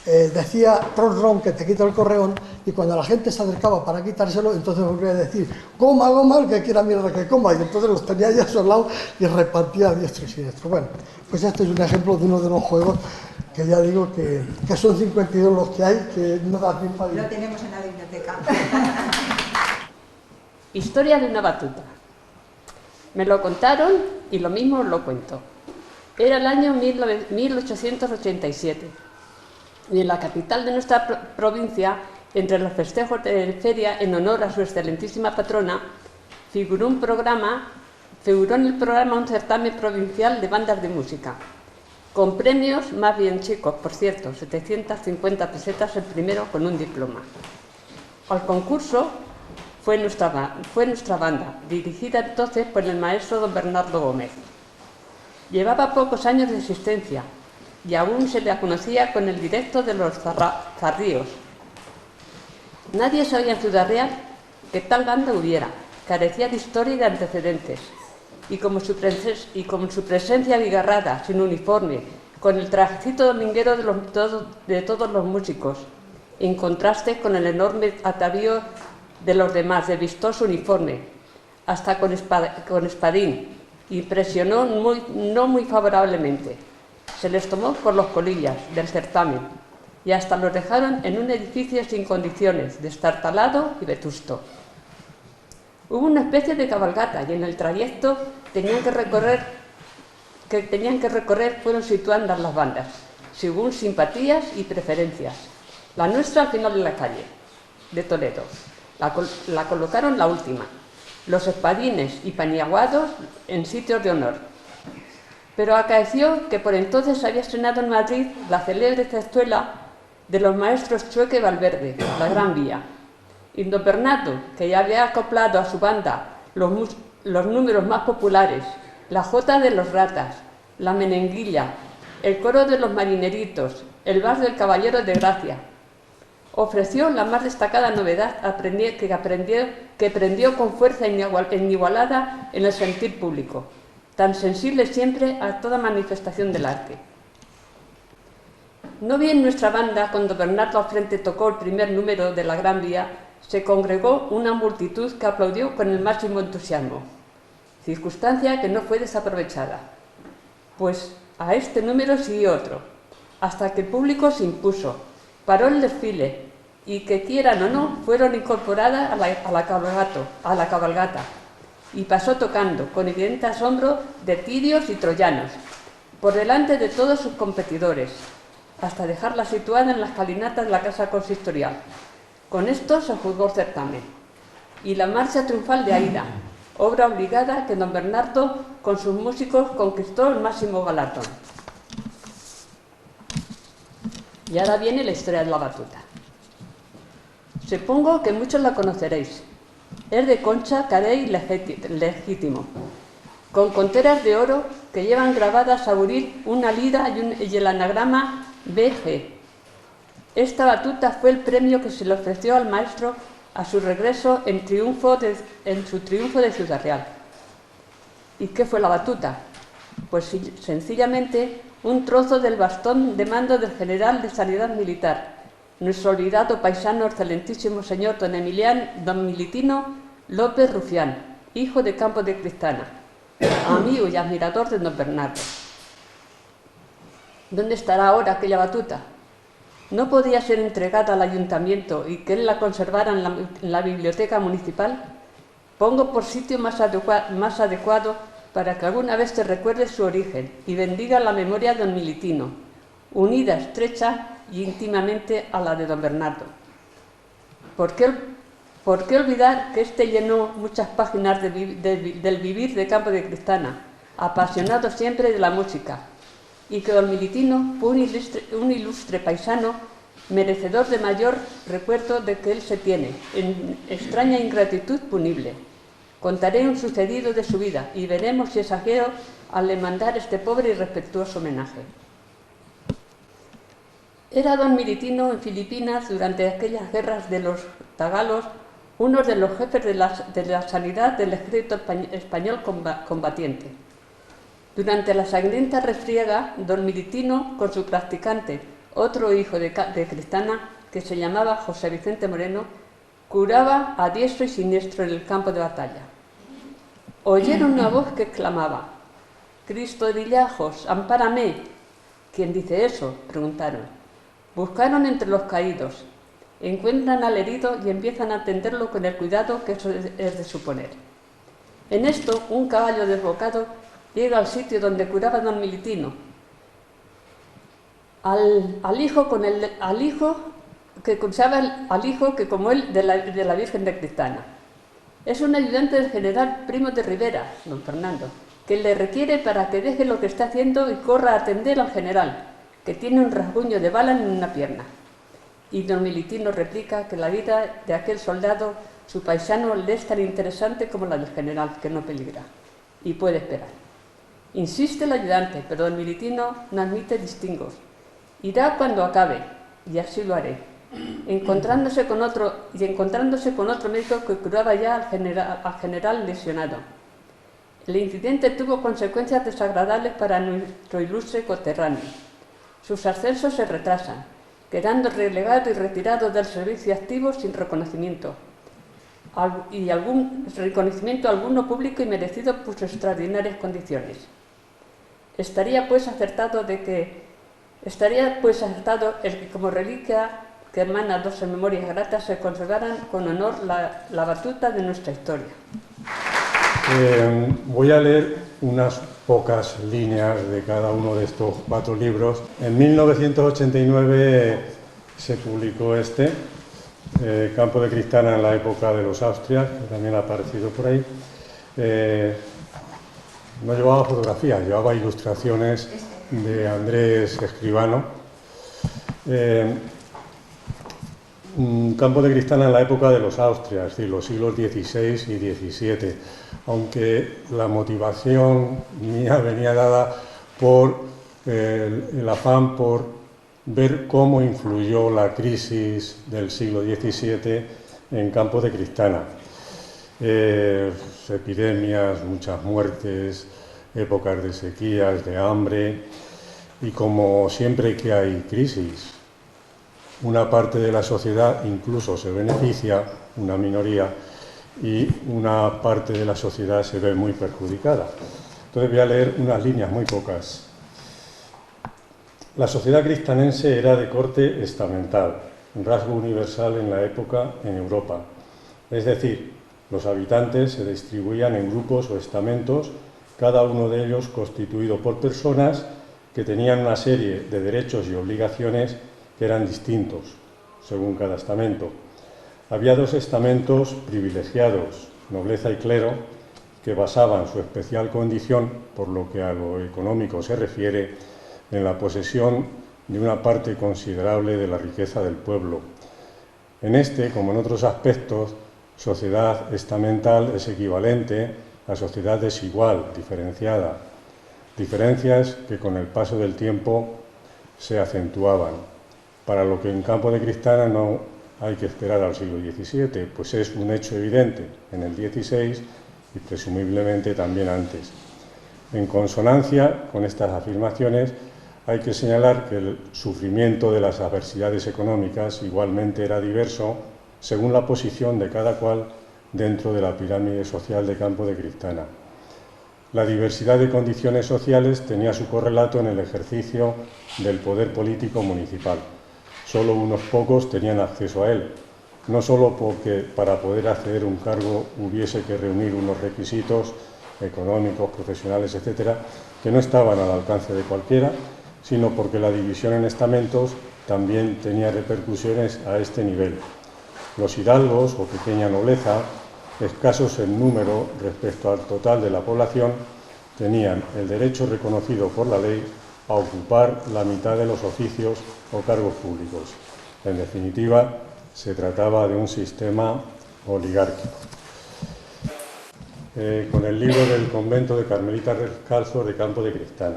decía ron, ron, que te quita el correón, y cuando la gente se acercaba para quitárselo, entonces volvía a decir goma, goma, el que quiera mierda que coma, y entonces los tenía ya a su lado y repartía a diestro y siniestro. Bueno, pues este es un ejemplo de uno de los juegos que ya digo que son 52 los que hay, que no da tiempo a ir. Lo tenemos en la biblioteca. Historia de una batuta. Me lo contaron y lo mismo os lo cuento. Era el año 1887 y en la capital de nuestra provincia, entre los festejos de feria en honor a su excelentísima patrona, figuró en el programa un certamen provincial de bandas de música, con premios más bien chicos, por cierto, 750 pesetas el primero con un diploma. Al concurso fue nuestra banda, dirigida entonces por el maestro don Bernardo Gómez. Llevaba pocos años de existencia, y aún se le conocía con el directo de los zarríos. Nadie sabía en Ciudad Real que tal banda hubiera, carecía de historia y de antecedentes, y como su presencia abigarrada, sin uniforme, con el trajecito dominguero de todos los músicos, en contraste con el enorme atavío de los demás, de vistoso uniforme, hasta con espadín, impresionó no muy favorablemente. Se les tomó por los colillas del certamen y hasta los dejaron en un edificio sin condiciones, destartalado y vetusto. Hubo una especie de cabalgata y en el trayecto que tenían que recorrer fueron situando las bandas, según simpatías y preferencias. La nuestra al final de la calle, de Toledo. La colocaron la última. Los espadines y paniaguados en sitios de honor. Pero acaeció que por entonces había estrenado en Madrid la célebre zarzuela de los maestros Chueca y Valverde, La Gran Vía. Y don Bernardo, que ya había acoplado a su banda los números más populares, la Jota de los Ratas, la Menenguilla, el coro de los Marineritos, el vals del Caballero de Gracia, ofreció la más destacada novedad que prendió con fuerza inigualada en el sentir público, tan sensible siempre a toda manifestación del arte. No bien nuestra banda, cuando Bernardo al frente tocó el primer número de La Gran Vía, se congregó una multitud que aplaudió con el máximo entusiasmo, circunstancia que no fue desaprovechada, pues a este número siguió otro, hasta que el público se impuso, paró el desfile y, que quieran o no, fueron incorporadas a la cabalgata y pasó tocando, con evidente asombro, de tirios y troyanos, por delante de todos sus competidores, hasta dejarla situada en las escalinatas de la casa consistorial. Con esto se juzgó el certamen. Y la marcha triunfal de Aida, obra obligada que don Bernardo, con sus músicos, conquistó el máximo galardón. Y ahora viene la historia de la batuta. Supongo que muchos la conoceréis. Es de concha, carey legítimo, con conteras de oro que llevan grabadas a buril una lira y el anagrama BG. Esta batuta fue el premio que se le ofreció al maestro a su regreso en su triunfo de Ciudad Real. ¿Y qué fue la batuta? Pues sencillamente un trozo del bastón de mando del general de Sanidad Militar, nuestro olvidado paisano, excelentísimo señor don Militino López Rufián, hijo de Campo de Cristana, amigo y admirador de don Bernardo. ¿Dónde estará ahora aquella batuta? ¿No podía ser entregada al ayuntamiento y que él la conservara en la biblioteca municipal? Pongo por sitio más adecuado para que alguna vez te recuerde su origen y bendiga la memoria de don Militino, unida, estrecha y íntimamente a la de don Bernardo. ¿Por qué olvidar que éste llenó muchas páginas del vivir de Campo de Cristana, apasionado siempre de la música, y que don Militino fue un ilustre paisano, merecedor de mayor recuerdo de que él se tiene, en extraña ingratitud punible? Contaré un sucedido de su vida y veremos si exagero al le mandar este pobre y respetuoso homenaje. Era don Militino en Filipinas, durante aquellas guerras de los tagalos, uno de los jefes de la sanidad del ejército español combatiente. Durante la sangrienta refriega, don Militino, con su practicante, otro hijo de Cristana, que se llamaba José Vicente Moreno, curaba a diestro y siniestro en el campo de batalla. Oyeron una voz que exclamaba: «Cristo de Illajos, ampárame». «¿Quién dice eso?», preguntaron. Buscaron entre los caídos, encuentran al herido y empiezan a atenderlo con el cuidado que eso es de suponer. En esto, un caballo desbocado llega al sitio donde curaba don Militino. Al hijo que como él de la Virgen de Cristana. Es un ayudante del general Primo de Rivera, don Fernando, que le requiere para que deje lo que está haciendo y corra a atender al general, que tiene un rasguño de bala en una pierna. Y don Militino replica que la vida de aquel soldado, su paisano, le es tan interesante como la del general, que no peligra y puede esperar. Insiste el ayudante, pero don Militino no admite distingos. Irá cuando acabe, y así lo haré. Encontrándose con otro médico que curaba ya al general lesionado. El incidente tuvo consecuencias desagradables para nuestro ilustre coterráneo. Sus ascensos se retrasan, quedando relegado y retirado del servicio activo sin reconocimiento. Y algún reconocimiento alguno público y merecido por sus extraordinarias condiciones. Estaría pues acertado el que como reliquia que hermana dos memorias gratas se conservaran con honor la batuta de nuestra historia. Voy a leer unas pocas líneas de cada uno de estos 4 libros. En 1989 se publicó Campo de Cristana en la época de los Austrias, que también ha aparecido por ahí. No llevaba fotografías, llevaba ilustraciones de Andrés Escribano. Campo de Cristana en la época de los Austrias, es decir, los siglos XVI y XVII, aunque la motivación mía venía dada por el afán por ver cómo influyó la crisis del siglo XVII en Campo de Cristana. Epidemias, muchas muertes, épocas de sequías, de hambre, y como siempre que hay crisis, una parte de la sociedad incluso se beneficia, una minoría, y una parte de la sociedad se ve muy perjudicada. Entonces voy a leer unas líneas muy pocas. La sociedad cristanense era de corte estamental, un rasgo universal en la época en Europa. Es decir, los habitantes se distribuían en grupos o estamentos, cada uno de ellos constituido por personas que tenían una serie de derechos y obligaciones que eran distintos, según cada estamento. Había 2 estamentos privilegiados, nobleza y clero, que basaban su especial condición, por lo que a lo económico se refiere, en la posesión de una parte considerable de la riqueza del pueblo. En como en otros aspectos, sociedad estamental es equivalente a sociedad desigual, diferenciada, diferencias que con el paso del tiempo se acentuaban, para lo que en Campo de Cristana no hay que esperar al siglo XVII, pues es un hecho evidente en el XVI y presumiblemente también antes. En consonancia con estas afirmaciones, hay que señalar que el sufrimiento de las adversidades económicas igualmente era diverso según la posición de cada cual dentro de la pirámide social de Campo de Cristana. La diversidad de condiciones sociales tenía su correlato en el ejercicio del poder político municipal. Solo unos pocos tenían acceso a él, no solo porque para poder acceder a un cargo hubiese que reunir unos requisitos económicos, profesionales, etcétera, que no estaban al alcance de cualquiera, sino porque la división en estamentos también tenía repercusiones a este nivel. Los hidalgos o pequeña nobleza, escasos en número respecto al total de la población, tenían el derecho reconocido por la ley a ocupar la mitad de los oficios o cargos públicos. En definitiva, se trataba de un sistema oligárquico. Con el libro del convento de Carmelitas Descalzos de Campo de Cristana.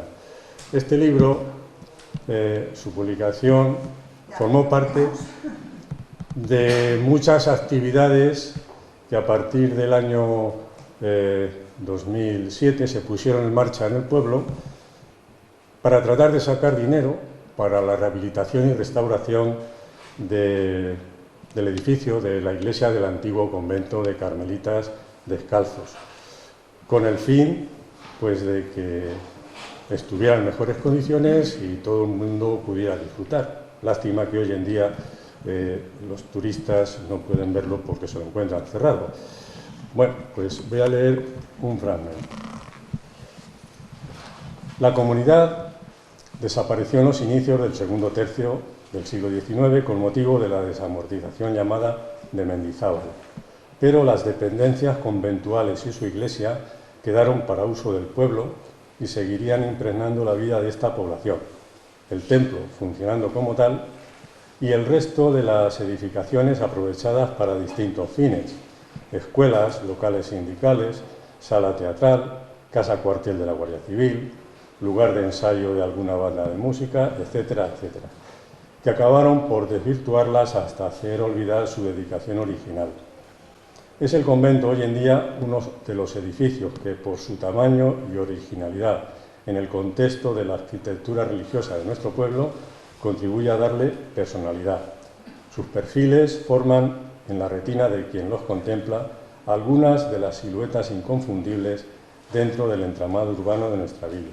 Este libro, su publicación, formó parte de muchas actividades que a partir del año 2007 se pusieron en marcha en el pueblo para tratar de sacar dinero para la rehabilitación y restauración del edificio de la iglesia del antiguo convento de Carmelitas Descalzos, con el fin pues, de que estuviera en mejores condiciones y todo el mundo pudiera disfrutar. Lástima que hoy en día los turistas no pueden verlo porque se lo encuentran cerrado. Bueno, pues voy a leer un fragmento. La comunidad desapareció en los inicios del segundo tercio del siglo XIX con motivo de la desamortización llamada de Mendizábal, pero las dependencias conventuales y su iglesia quedaron para uso del pueblo y seguirían impregnando la vida de esta población, el templo funcionando como tal y el resto de las edificaciones aprovechadas para distintos fines, escuelas, locales sindicales, sala teatral, casa cuartel de la Guardia Civil, lugar de ensayo de alguna banda de música, etcétera, etcétera, que acabaron por desvirtuarlas hasta hacer olvidar su dedicación original. Es el convento hoy en día uno de los edificios que, por su tamaño y originalidad en el contexto de la arquitectura religiosa de nuestro pueblo, contribuye a darle personalidad. Sus perfiles forman en la retina de quien los contempla algunas de las siluetas inconfundibles dentro del entramado urbano de nuestra villa.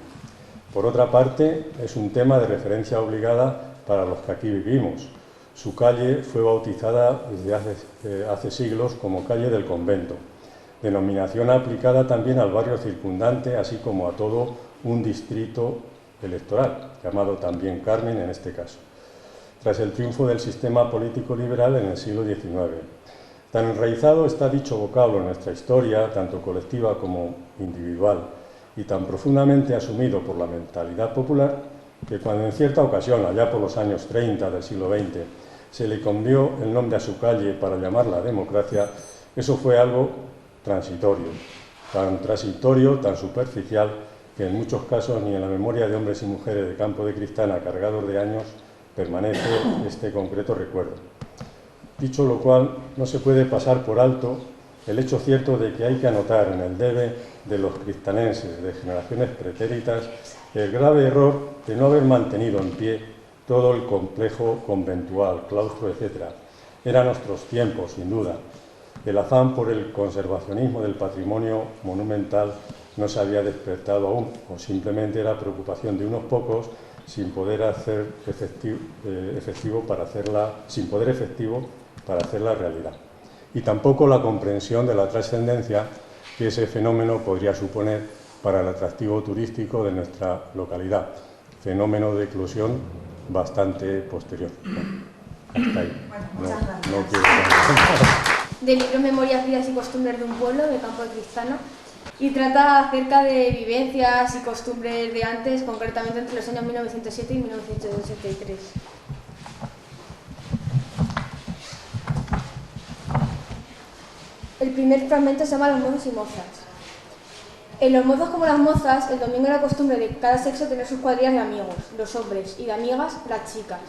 Por otra parte, es un tema de referencia obligada para los que aquí vivimos. Su calle fue bautizada desde hace siglos como Calle del Convento, denominación aplicada también al barrio circundante, así como a todo un distrito electoral, llamado también Carmen en este caso, tras el triunfo del sistema político liberal en el siglo XIX. Tan enraizado está dicho vocablo en nuestra historia, tanto colectiva como individual, y tan profundamente asumido por la mentalidad popular, que cuando en cierta ocasión, allá por los años 30 del siglo XX, se le cambió el nombre a su calle para llamarla Democracia, eso fue algo transitorio, tan superficial, que en muchos casos ni en la memoria de hombres y mujeres de Campo de Cristana cargados de años permanece este concreto recuerdo. Dicho lo cual, no se puede pasar por alto el hecho cierto de que hay que anotar en el debe de los cristanenses de generaciones pretéritas el grave error de no haber mantenido en pie todo el complejo conventual, claustro, etc. Eran nuestros tiempos, sin duda. El afán por el conservacionismo del patrimonio monumental no se había despertado aún, o simplemente era preocupación de unos pocos sin poder efectivo para hacerla realidad. Y tampoco la comprensión de la trascendencia que ese fenómeno podría suponer para el atractivo turístico de nuestra localidad, fenómeno de eclosión bastante posterior. Hasta ahí. No quiero... Del libro Memorias, vidas y costumbres de un pueblo, de Campo de Cristana, y trata acerca de vivencias y costumbres de antes, concretamente entre los años 1907 y 1963. El primer fragmento se llama Los mozos y mozas. En los mozos como las mozas, el domingo era costumbre de cada sexo tener sus cuadrillas de amigos, los hombres, y de amigas, las chicas.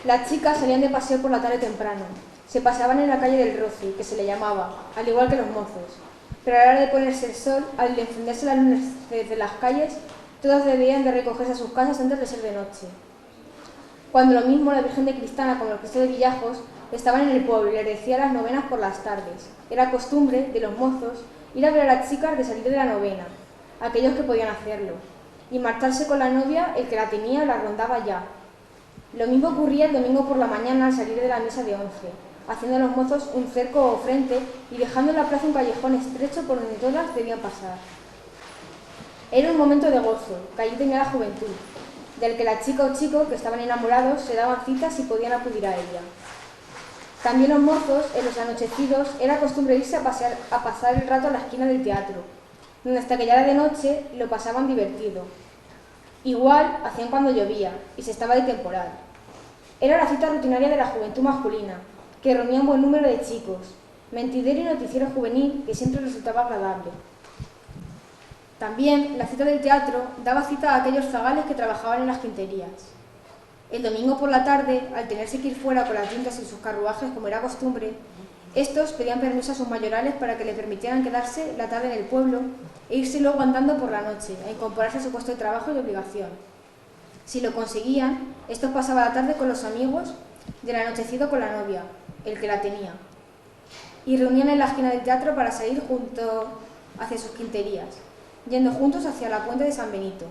Las chicas salían de paseo por la tarde temprano. Se paseaban en la calle del Roci, que se le llamaba, al igual que los mozos. Pero a la hora de ponerse el sol, al encenderse las luces de las calles, todas debían de recogerse a sus casas antes de ser de noche. Cuando lo mismo la Virgen de Cristana como el Cristo de Villajos estaban en el pueblo y les decía las novenas por las tardes. Era costumbre de los mozos ir a ver a las chicas de salir de la novena, aquellos que podían hacerlo, y marcharse con la novia, el que la tenía la rondaba ya. Lo mismo ocurría el domingo por la mañana al salir de la misa de 11, haciendo los mozos un cerco o frente y dejando en la plaza un callejón estrecho por donde todas debían pasar. Era un momento de gozo, que allí tenía la juventud, del que la chica o chico que estaban enamorados se daban citas y podían acudir a ella. También los mozos, en los anochecidos, era costumbre irse a pasar el rato a la esquina del teatro, donde hasta que ya era de noche lo pasaban divertido. Igual hacían cuando llovía y se estaba de temporal. Era la cita rutinaria de la juventud masculina, que reunía un buen número de chicos, mentidero y noticiero juvenil que siempre resultaba agradable. También la cita del teatro daba cita a aquellos zagales que trabajaban en las quinterías. El domingo por la tarde, al tenerse que ir fuera con las yuntas y sus carruajes como era costumbre, estos pedían permiso a sus mayorales para que le permitieran quedarse la tarde en el pueblo e irse luego andando por la noche, a incorporarse a su puesto de trabajo y obligación. Si lo conseguían, estos pasaban la tarde con los amigos y el anochecido con la novia, el que la tenía, y reunían en la esquina del teatro para salir juntos hacia sus quinterías, yendo juntos hacia la puente de San Benito.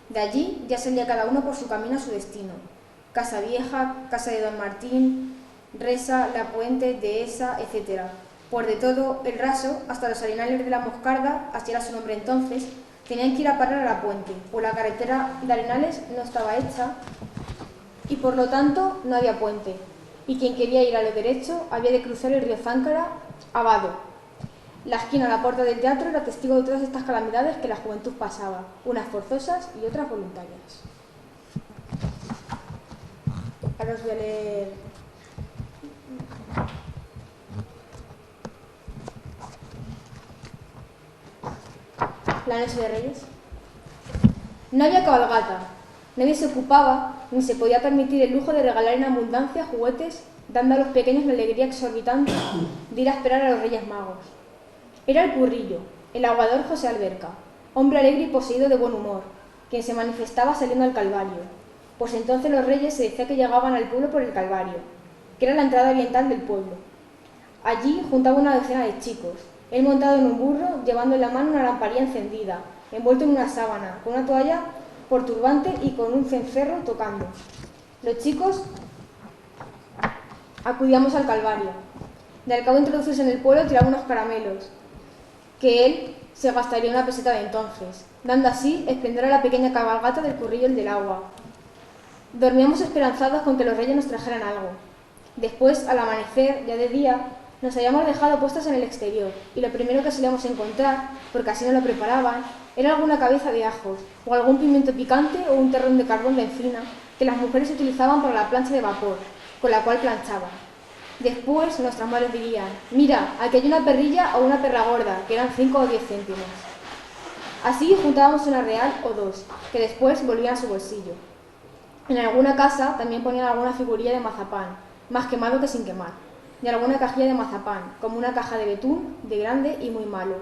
De allí ya salía cada uno por su camino a su destino: Casa Vieja, Casa de Don Martín, Resa, La Puente, Dehesa, etc. Por de todo el Raso, hasta los Arenales de la Moscarda, así era su nombre entonces, tenían que ir a parar a la puente, pues la carretera de Arenales no estaba hecha y por lo tanto no había puente, y quien quería ir a lo derecho había de cruzar el río Záncara a Vado. La esquina a la puerta del teatro era testigo de todas estas calamidades que la juventud pasaba, unas forzosas y otras voluntarias. Ahora os voy a leer. La la noche de Reyes? No había cabalgata, nadie se ocupaba ni se podía permitir el lujo de regalar en abundancia juguetes, dando a los pequeños la alegría exorbitante de ir a esperar a los Reyes Magos. Era el currillo, el aguador José Alberca, hombre alegre y poseído de buen humor, quien se manifestaba saliendo al Calvario, pues entonces los reyes se decía que llegaban al pueblo por el Calvario, que era la entrada oriental del pueblo. Allí juntaba una docena de chicos, él montado en un burro, llevando en la mano una lamparilla encendida, envuelto en una sábana, con una toalla por turbante y con un cencerro tocando. Los chicos acudíamos al Calvario. De al cabo introducirse en el pueblo tiraba unos caramelos, que él se gastaría una peseta de entonces, dando así esplendor a la pequeña cabalgata del currillo el del agua. Dormíamos esperanzados con que los reyes nos trajeran algo. Después, al amanecer, ya de día, nos habíamos dejado puestas en el exterior, y lo primero que solíamos encontrar, porque así nos lo preparaban, era alguna cabeza de ajos, o algún pimiento picante o un terrón de carbón de encina que las mujeres utilizaban para la plancha de vapor, con la cual planchaban. Después nuestras madres dirían: mira, aquí hay una perrilla o una perra gorda, que eran 5 o 10 céntimos. Así juntábamos una real o dos, que después volvían a su bolsillo. En alguna casa también ponían alguna figurilla de mazapán, más quemado que sin quemar, y alguna cajilla de mazapán, como una caja de betún, de grande y muy malo.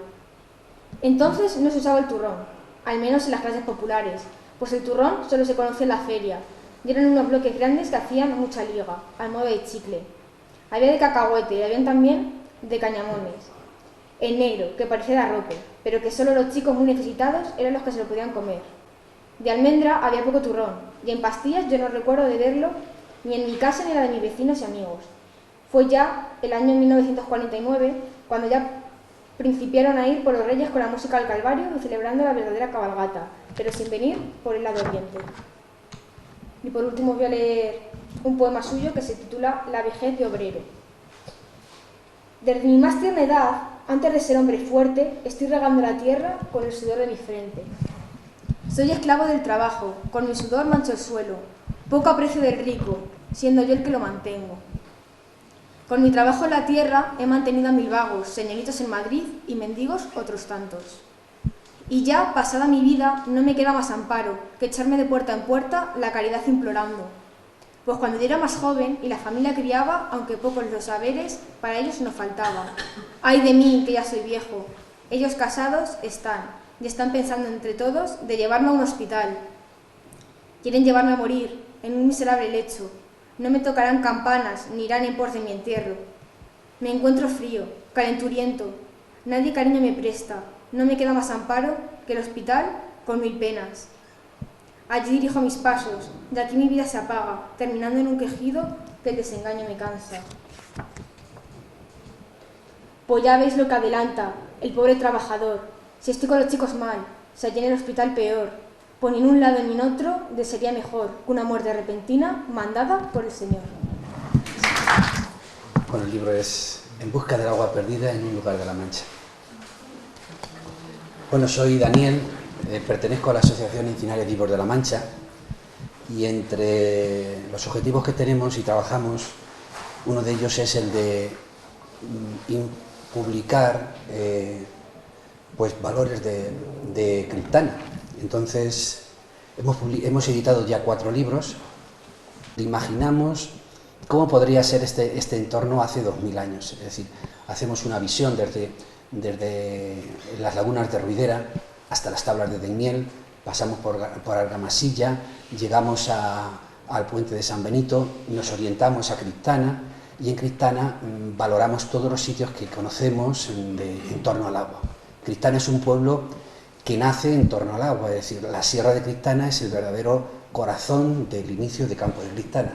Entonces no se usaba el turrón, al menos en las clases populares, pues el turrón solo se conocía en la feria, y eran unos bloques grandes que hacían mucha liga, al modo de chicle. Había de cacahuete y habían también de cañamones, en negro, que parecía de arrope, pero que solo los chicos muy necesitados eran los que se lo podían comer. De almendra había poco turrón, y en pastillas yo no recuerdo de verlo ni en mi casa ni en la de mis vecinos y amigos. Fue ya el año 1949 cuando ya principiaron a ir por los reyes con la música al Calvario y celebrando la verdadera cabalgata, pero sin venir por el lado oriente. Y por último voy a leer un poema suyo que se titula La vejez de obrero. Desde mi más tierna edad, antes de ser hombre fuerte, estoy regando la tierra con el sudor de mi frente. Soy esclavo del trabajo, con mi sudor mancho el suelo, poco aprecio del rico, siendo yo el que lo mantengo. Con mi trabajo en la tierra he mantenido a 1000 vagos, señoritos en Madrid y mendigos otros tantos. Y ya, pasada mi vida, no me queda más amparo que echarme de puerta en puerta la caridad implorando. Pues cuando yo era más joven y la familia criaba, aunque pocos los saberes, para ellos no faltaba. ¡Ay de mí, que ya soy viejo! Ellos casados están, y están pensando entre todos de llevarme a un hospital. Quieren llevarme a morir en un miserable lecho. No me tocarán campanas, ni irán en pos de mi entierro. Me encuentro frío, calenturiento. Nadie cariño me presta. No me queda más amparo que el hospital con 1000 penas. Allí dirijo mis pasos, de aquí mi vida se apaga, terminando en un quejido que el desengaño me cansa. Pues ya veis lo que adelanta el pobre trabajador. Si estoy con los chicos mal, si allí en el hospital peor, pues ni en un lado ni en otro desearía mejor que una muerte repentina mandada por el Señor. Bueno, el libro es En busca del agua perdida en un lugar de la Mancha. Bueno, soy Daniel, pertenezco a la Asociación Encinares Vivos de la Mancha y entre los objetivos que tenemos y trabajamos, uno de ellos es el de publicar pues valores de Criptana. Entonces hemos editado ya 4 libros. Imaginamos cómo podría ser este entorno hace 2000 años, es decir, hacemos una visión desde las lagunas de Ruidera hasta las tablas de Daimiel, pasamos por Argamasilla, llegamos al puente de San Benito, nos orientamos a Criptana y en Criptana valoramos todos los sitios que conocemos en torno al agua. Criptana es un pueblo que nace en torno al agua, es decir, la Sierra de Criptana es el verdadero corazón del inicio de Campo de Criptana.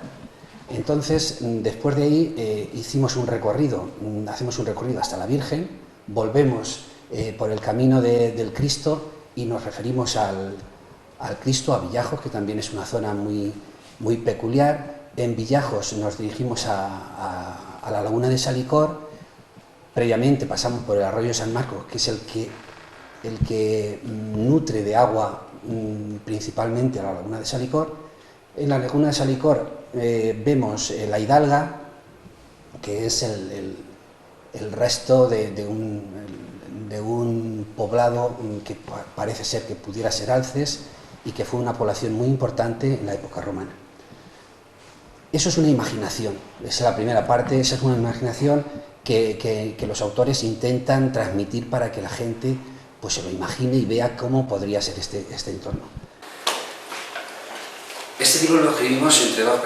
Entonces, después de ahí hacemos un recorrido hasta la Virgen, volvemos por el camino del Cristo y nos referimos al Cristo, a Villajos, que también es una zona muy, muy peculiar. En Villajos nos dirigimos a la laguna de Salicor, previamente pasamos por el arroyo San Marcos, que es el que nutre de agua principalmente a la laguna de Salicor. En la laguna de Salicor vemos la Hidalga, que es el resto de poblado que parece ser que pudiera ser Alces y que fue una población muy importante en la época romana. Eso es una imaginación, esa es la primera parte, esa es una imaginación que los autores intentan transmitir para que la gente pues se lo imagine y vea cómo podría ser este entorno. Este libro lo escribimos entre dos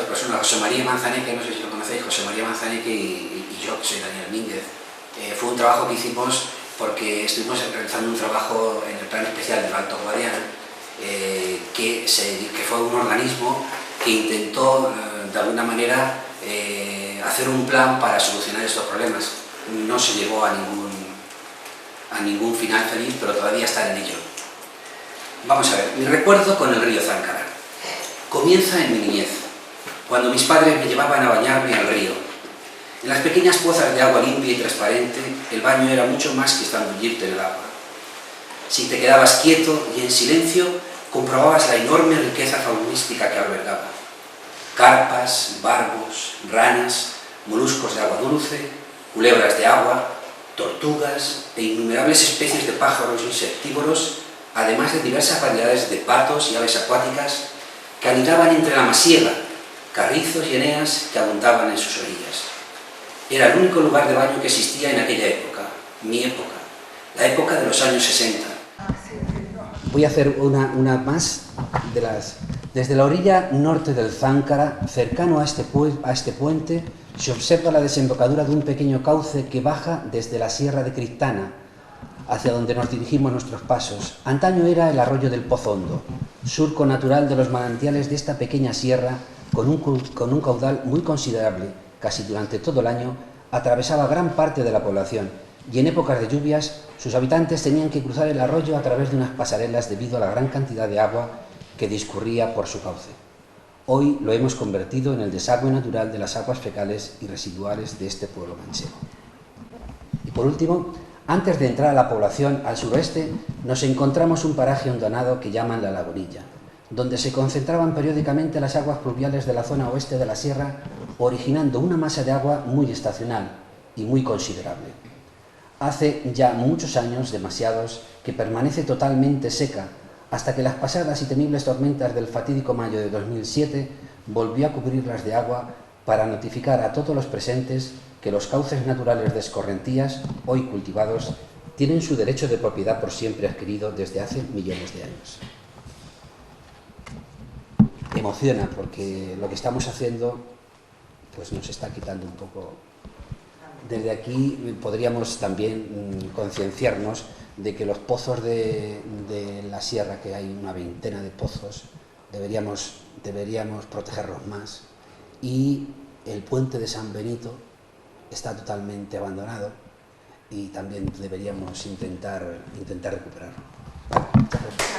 personas, José María Manzaneque, no sé si lo conocéis, José María Manzaneque y yo, que soy Daniel Mínguez. Fue un trabajo que hicimos porque estuvimos realizando un trabajo en el Plan Especial del Alto Guadiana, que fue un organismo que intentó de alguna manera hacer un plan para solucionar estos problemas. No se llegó a ningún final feliz, pero todavía está en ello. Vamos a ver, mi recuerdo con el río Záncara comienza en mi niñez, cuando mis padres me llevaban a bañarme al río. En las pequeñas pozas de agua limpia y transparente, el baño era mucho más que zambullirte en el agua. Si te quedabas quieto y en silencio, comprobabas la enorme riqueza faunística que albergaba. Carpas, barbos, ranas, moluscos de agua dulce, culebras de agua, tortugas e innumerables especies de pájaros insectívoros, además de diversas variedades de patos y aves acuáticas que anidaban entre la masiega, carrizos y eneas que abundaban en sus orillas. Era el único lugar de baño que existía en aquella época, mi época, la época de los años 60. Voy a hacer una más de las... Desde la orilla norte del Záncara, cercano a este puente, se observa la desembocadura de un pequeño cauce que baja desde la sierra de Cristana, hacia donde nos dirigimos nuestros pasos. Antaño era el arroyo del Pozo Hondo, surco natural de los manantiales de esta pequeña sierra, con un caudal muy considerable. Casi durante todo el año atravesaba gran parte de la población, y en épocas de lluvias sus habitantes tenían que cruzar el arroyo a través de unas pasarelas debido a la gran cantidad de agua que discurría por su cauce. Hoy lo hemos convertido en el desagüe natural de las aguas fecales y residuales de este pueblo manchego. Y por último, antes de entrar a la población al suroeste, nos encontramos un paraje hondonado que llaman La Lagunilla, donde se concentraban periódicamente las aguas pluviales de la zona oeste de la sierra, originando una masa de agua muy estacional y muy considerable. Hace ya muchos años, demasiados, que permanece totalmente seca, hasta que las pasadas y temibles tormentas del fatídico mayo de 2007 volvió a cubrirlas de agua para notificar a todos los presentes que los cauces naturales de escorrentías, hoy cultivados, tienen su derecho de propiedad por siempre adquirido desde hace millones de años. Emociona porque lo que estamos haciendo pues nos está quitando un poco. Desde aquí podríamos también concienciarnos de que los pozos de la sierra, que hay una veintena de pozos, deberíamos protegerlos más. Y el puente de San Benito está totalmente abandonado y también deberíamos intentar recuperarlo. Muchas gracias.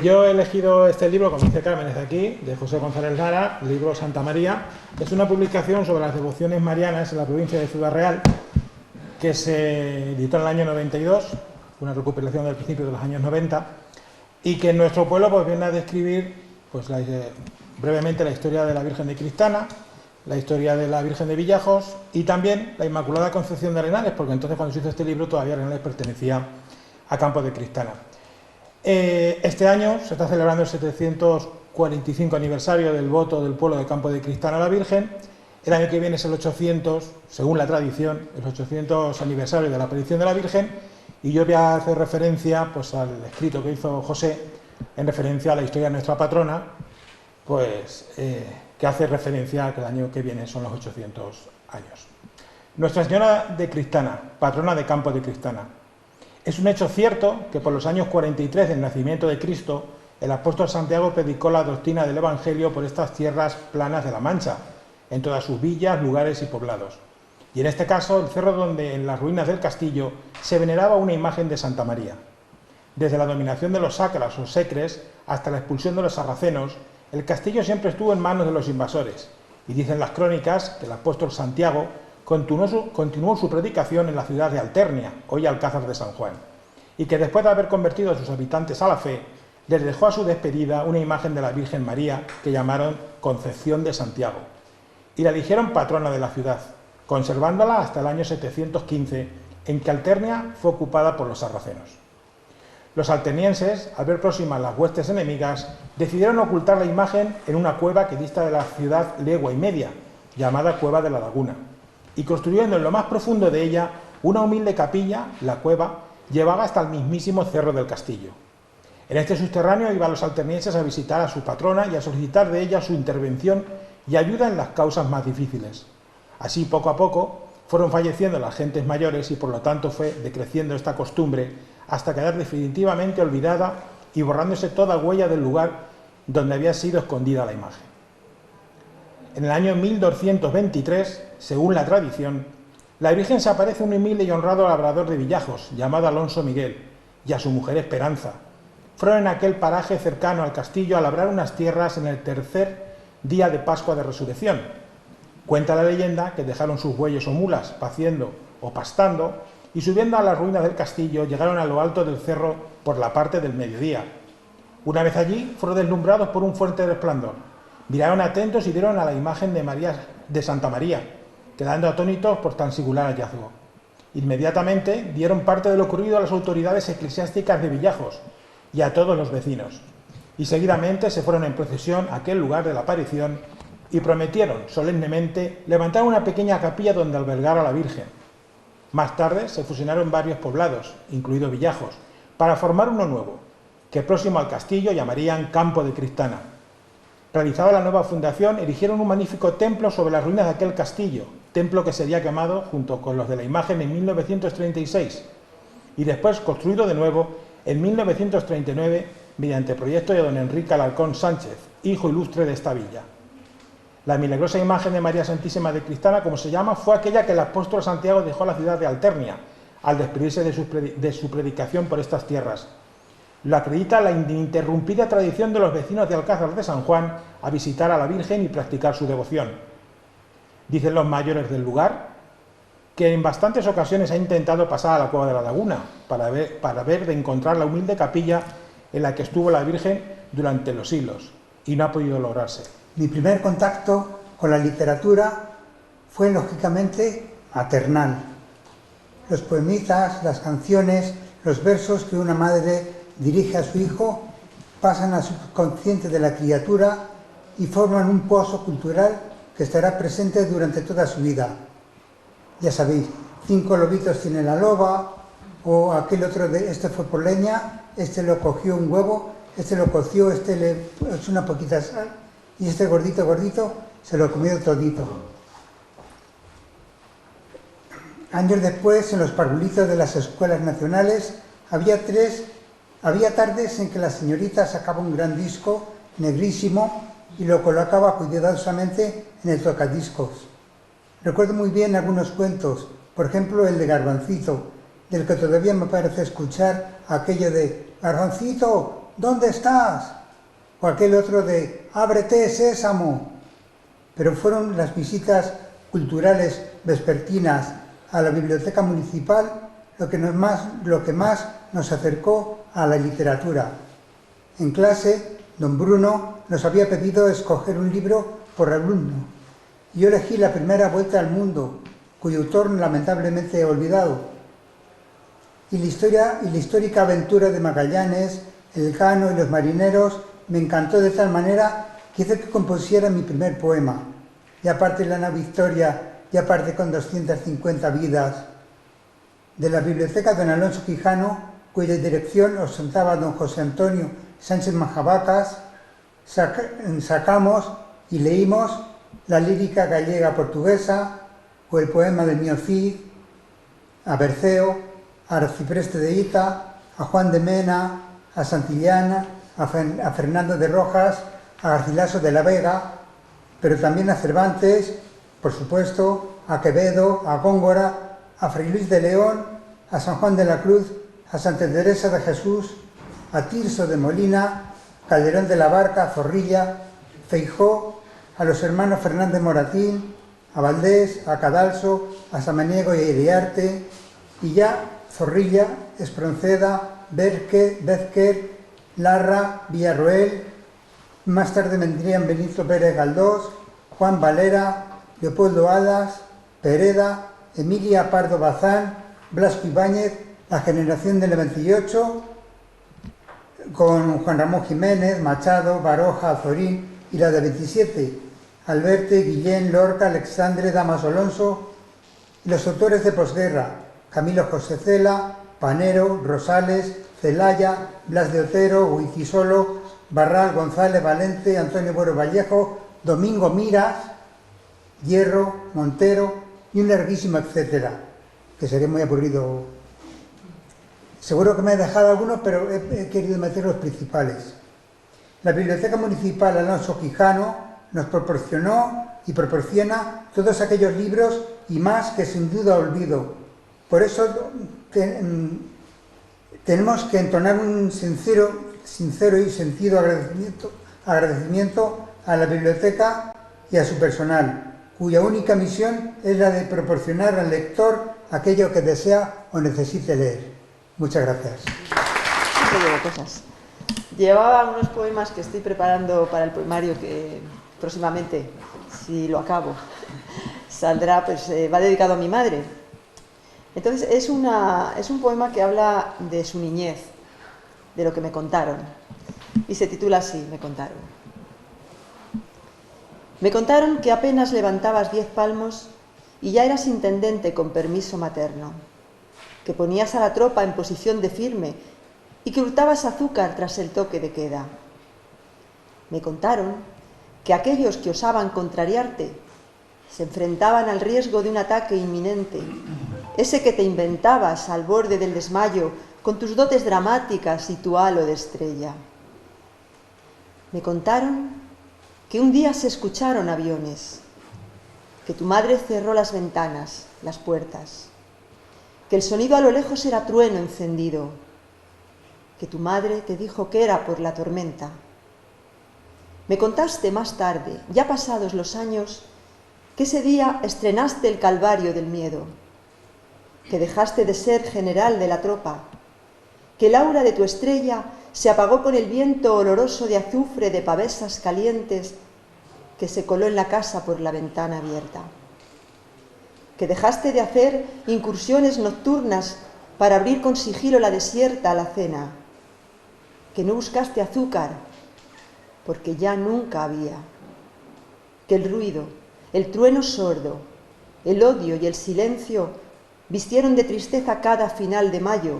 Yo he elegido este libro, como dice Carmen, desde aquí, de José González Lara, el libro Santa María. Es una publicación sobre las devociones marianas en la provincia de Ciudad Real, que se editó en el año 92, una recuperación del principio de los años 90, y que en nuestro pueblo pues, viene a describir pues, brevemente la historia de la Virgen de Cristana, la historia de la Virgen de Villajos y también la Inmaculada Concepción de Arenales, porque entonces cuando se hizo este libro todavía Arenales pertenecía a Campos de Cristana. Este año se está celebrando el 745 aniversario del voto del pueblo de Campos de Cristana a la Virgen. El año que viene es el 800, según la tradición, el 800 aniversario de la aparición de la Virgen, y yo voy a hacer referencia pues, al escrito que hizo José en referencia a la historia de nuestra patrona, pues, que hace referencia a que el año que viene son los 800 años. Nuestra Señora de Cristana, patrona de Campos de Cristana. Es un hecho cierto que por los años 43 del nacimiento de Cristo, el apóstol Santiago predicó la doctrina del Evangelio por estas tierras planas de la Mancha, en todas sus villas, lugares y poblados. Y en este caso, el cerro donde en las ruinas del castillo se veneraba una imagen de Santa María. Desde la dominación de los sacras o secres hasta la expulsión de los sarracenos, el castillo siempre estuvo en manos de los invasores, y dicen las crónicas que el apóstol Santiago continuó su predicación en la ciudad de Alternia, hoy Alcázar de San Juan, y que después de haber convertido a sus habitantes a la fe, les dejó a su despedida una imagen de la Virgen María que llamaron Concepción de Santiago, y la eligieron patrona de la ciudad, conservándola hasta el año 715, en que Alternia fue ocupada por los sarracenos. Los atenienses, al ver próximas las huestes enemigas, decidieron ocultar la imagen en una cueva que dista de la ciudad legua y media, llamada Cueva de la Laguna, y construyendo en lo más profundo de ella una humilde capilla. La cueva llevaba hasta el mismísimo cerro del castillo. En este subterráneo iban los atenienses a visitar a su patrona y a solicitar de ella su intervención y ayuda en las causas más difíciles. Así, poco a poco, fueron falleciendo las gentes mayores y por lo tanto fue decreciendo esta costumbre hasta quedar definitivamente olvidada y borrándose toda huella del lugar donde había sido escondida la imagen. En el año 1223, según la tradición, la Virgen se aparece a un humilde y honrado labrador de Villajos, llamado Alonso Miguel, y a su mujer Esperanza. Fueron en aquel paraje cercano al castillo a labrar unas tierras en el tercer día de Pascua de Resurrección. Cuenta la leyenda que dejaron sus bueyes o mulas paciendo o pastando y subiendo a las ruinas del castillo llegaron a lo alto del cerro por la parte del mediodía. Una vez allí fueron deslumbrados por un fuerte resplandor. Miraron atentos y vieron a la imagen de Santa María, quedando atónitos por tan singular hallazgo. Inmediatamente dieron parte de lo ocurrido a las autoridades eclesiásticas de Villajos y a todos los vecinos, y seguidamente se fueron en procesión a aquel lugar de la aparición y prometieron solemnemente levantar una pequeña capilla donde albergar a la Virgen. Más tarde se fusionaron varios poblados, incluido Villajos, para formar uno nuevo, que próximo al castillo llamarían Campo de Cristana. Realizada la nueva fundación, erigieron un magnífico templo sobre las ruinas de aquel castillo, templo que sería quemado junto con los de la imagen en 1936 y después construido de nuevo en 1939 mediante proyecto de don Enrique Alarcón Sánchez, hijo ilustre de esta villa. La milagrosa imagen de María Santísima de Cristana, como se llama, fue aquella que el apóstol Santiago dejó a la ciudad de Alternia al despedirse de su predicación por estas tierras. Lo acredita la ininterrumpida tradición de los vecinos de Alcázar de San Juan a visitar a la Virgen y practicar su devoción. Dicen los mayores del lugar que en bastantes ocasiones ha intentado pasar a la Cueva de la Laguna para ver de encontrar la humilde capilla en la que estuvo la Virgen durante los siglos, y no ha podido lograrse. Mi primer contacto con la literatura fue, lógicamente, maternal. Los poemitas, las canciones, los versos que una madre dirige a su hijo pasan al subconsciente de la criatura y forman un pozo cultural que estará presente durante toda su vida. Ya sabéis, 5 lobitos tiene la loba, o aquel otro este fue por leña, este lo cogió un huevo, este lo coció, este le echó una poquita sal, y este gordito se lo comió todito. Años después, en los parvulitos de las escuelas nacionales, había tardes en que la señorita sacaba un gran disco negrísimo y lo colocaba cuidadosamente en el tocadiscos. Recuerdo muy bien algunos cuentos, por ejemplo el de Garbancito, del que todavía me parece escuchar aquello de «Garbancito, ¿dónde estás?», o aquel otro de «Ábrete, sésamo». Pero fueron las visitas culturales vespertinas a la biblioteca municipal lo que más nos acercó a la literatura. En clase, don Bruno nos había pedido escoger un libro por alumno. Yo elegí La primera vuelta al mundo, cuyo autor lamentablemente he olvidado. Y la histórica aventura de Magallanes, Elcano y los marineros me encantó de tal manera que hice que compusiera mi primer poema. Y aparte la Ana Victoria, y aparte con 250 vidas. De la biblioteca don Alonso Quijano, cuya dirección ostentaba don José Antonio Sánchez Majabacas, sacamos y leímos la lírica gallega portuguesa, o el poema de Mio Cid, a Berceo, a Arcipreste de Ita, a Juan de Mena, a Santillana, a Fernando de Rojas, a Garcilaso de la Vega, pero también a Cervantes, por supuesto, a Quevedo, a Góngora, a Fray Luis de León, a San Juan de la Cruz, a Santa Teresa de Jesús, a Tirso de Molina, Calderón de la Barca, a Zorrilla, Feijó, a los hermanos Fernández Moratín, a Valdés, a Cadalso, a Samaniego y a Iriarte, y ya Zorrilla, Espronceda, Bézquer, Larra, Villarroel. Más tarde vendrían Benito Pérez Galdós, Juan Valera, Leopoldo Alas, Pereda, Emilia Pardo Bazán, Blasco Ibáñez, La generación del 98, con Juan Ramón Jiménez, Machado, Baroja, Azorín, y la del 27, Alberte, Guillén, Lorca, Alexandre, Damaso Alonso, y los autores de posguerra, Camilo José Cela, Panero, Rosales, Celaya, Blas de Otero, Huicisolo, Barral, González, Valente, Antonio Buero Vallejo, Domingo Miras, Hierro, Montero y un larguísimo etcétera, que sería muy aburrido. Seguro que me he dejado algunos, pero he querido meter los principales. La Biblioteca Municipal Alonso Quijano nos proporcionó y proporciona todos aquellos libros y más que sin duda olvido. Por eso tenemos que entonar un sincero y sentido agradecimiento a la biblioteca y a su personal, cuya única misión es la de proporcionar al lector aquello que desea o necesite leer. Muchas gracias. Llevaba unos poemas que estoy preparando para el poemario que próximamente, si lo acabo, saldrá, pues va dedicado a mi madre. Entonces es un poema que habla de su niñez, de lo que me contaron, y se titula así, Me contaron. Me contaron que apenas levantabas 10 palmos y ya eras intendente con permiso materno, que ponías a la tropa en posición de firme y que hurtabas azúcar tras el toque de queda. Me contaron que aquellos que osaban contrariarte se enfrentaban al riesgo de un ataque inminente, ese que te inventabas al borde del desmayo con tus dotes dramáticas y tu halo de estrella. Me contaron que un día se escucharon aviones, que tu madre cerró las ventanas, las puertas, que el sonido a lo lejos era trueno encendido, que tu madre te dijo que era por la tormenta. Me contaste más tarde, ya pasados los años, que ese día estrenaste el calvario del miedo, que dejaste de ser general de la tropa, que el aura de tu estrella se apagó con el viento oloroso de azufre de pavesas calientes que se coló en la casa por la ventana abierta, que dejaste de hacer incursiones nocturnas para abrir con sigilo la desierta alacena, que no buscaste azúcar porque ya nunca había, que el ruido, el trueno sordo, el odio y el silencio vistieron de tristeza cada final de mayo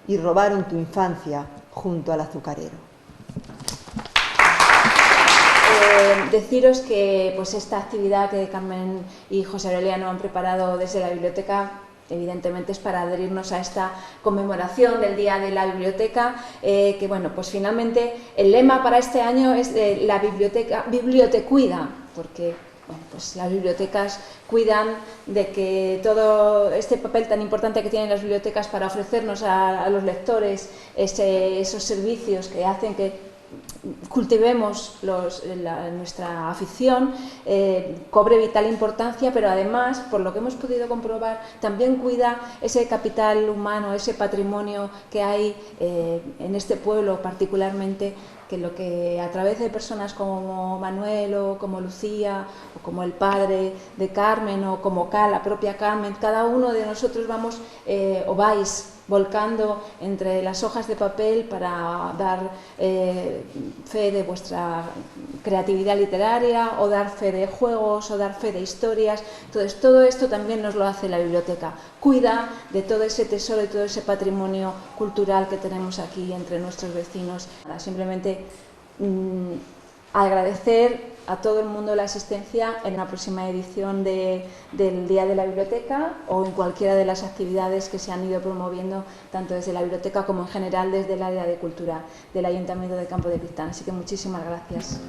y robaron tu infancia junto al azucarero. Deciros que pues esta actividad que Carmen y José Aureliano han preparado desde la biblioteca evidentemente es para adherirnos a esta conmemoración del Día de la Biblioteca, que bueno, pues finalmente el lema para este año es la bibliotecuida, porque bueno, pues las bibliotecas cuidan de que todo este papel tan importante que tienen las bibliotecas para ofrecernos a los lectores esos servicios que hacen que cultivemos nuestra afición, cobre vital importancia, pero además, por lo que hemos podido comprobar, también cuida ese capital humano, ese patrimonio que hay en este pueblo particularmente, que lo que a través de personas como Manuel o como Lucía o como el padre de Carmen o como la propia Carmen, cada uno de nosotros vamos o vais volcando entre las hojas de papel para dar fe de vuestra creatividad literaria o dar fe de juegos o dar fe de historias. Entonces todo esto también nos lo hace la biblioteca, cuida de todo ese tesoro y todo ese patrimonio cultural que tenemos aquí entre nuestros vecinos. Simplemente agradecer a todo el mundo la asistencia en la próxima edición del Día de la Biblioteca o en cualquiera de las actividades que se han ido promoviendo tanto desde la biblioteca como en general desde el área de cultura del Ayuntamiento de Campo de Criptana. Así que muchísimas gracias.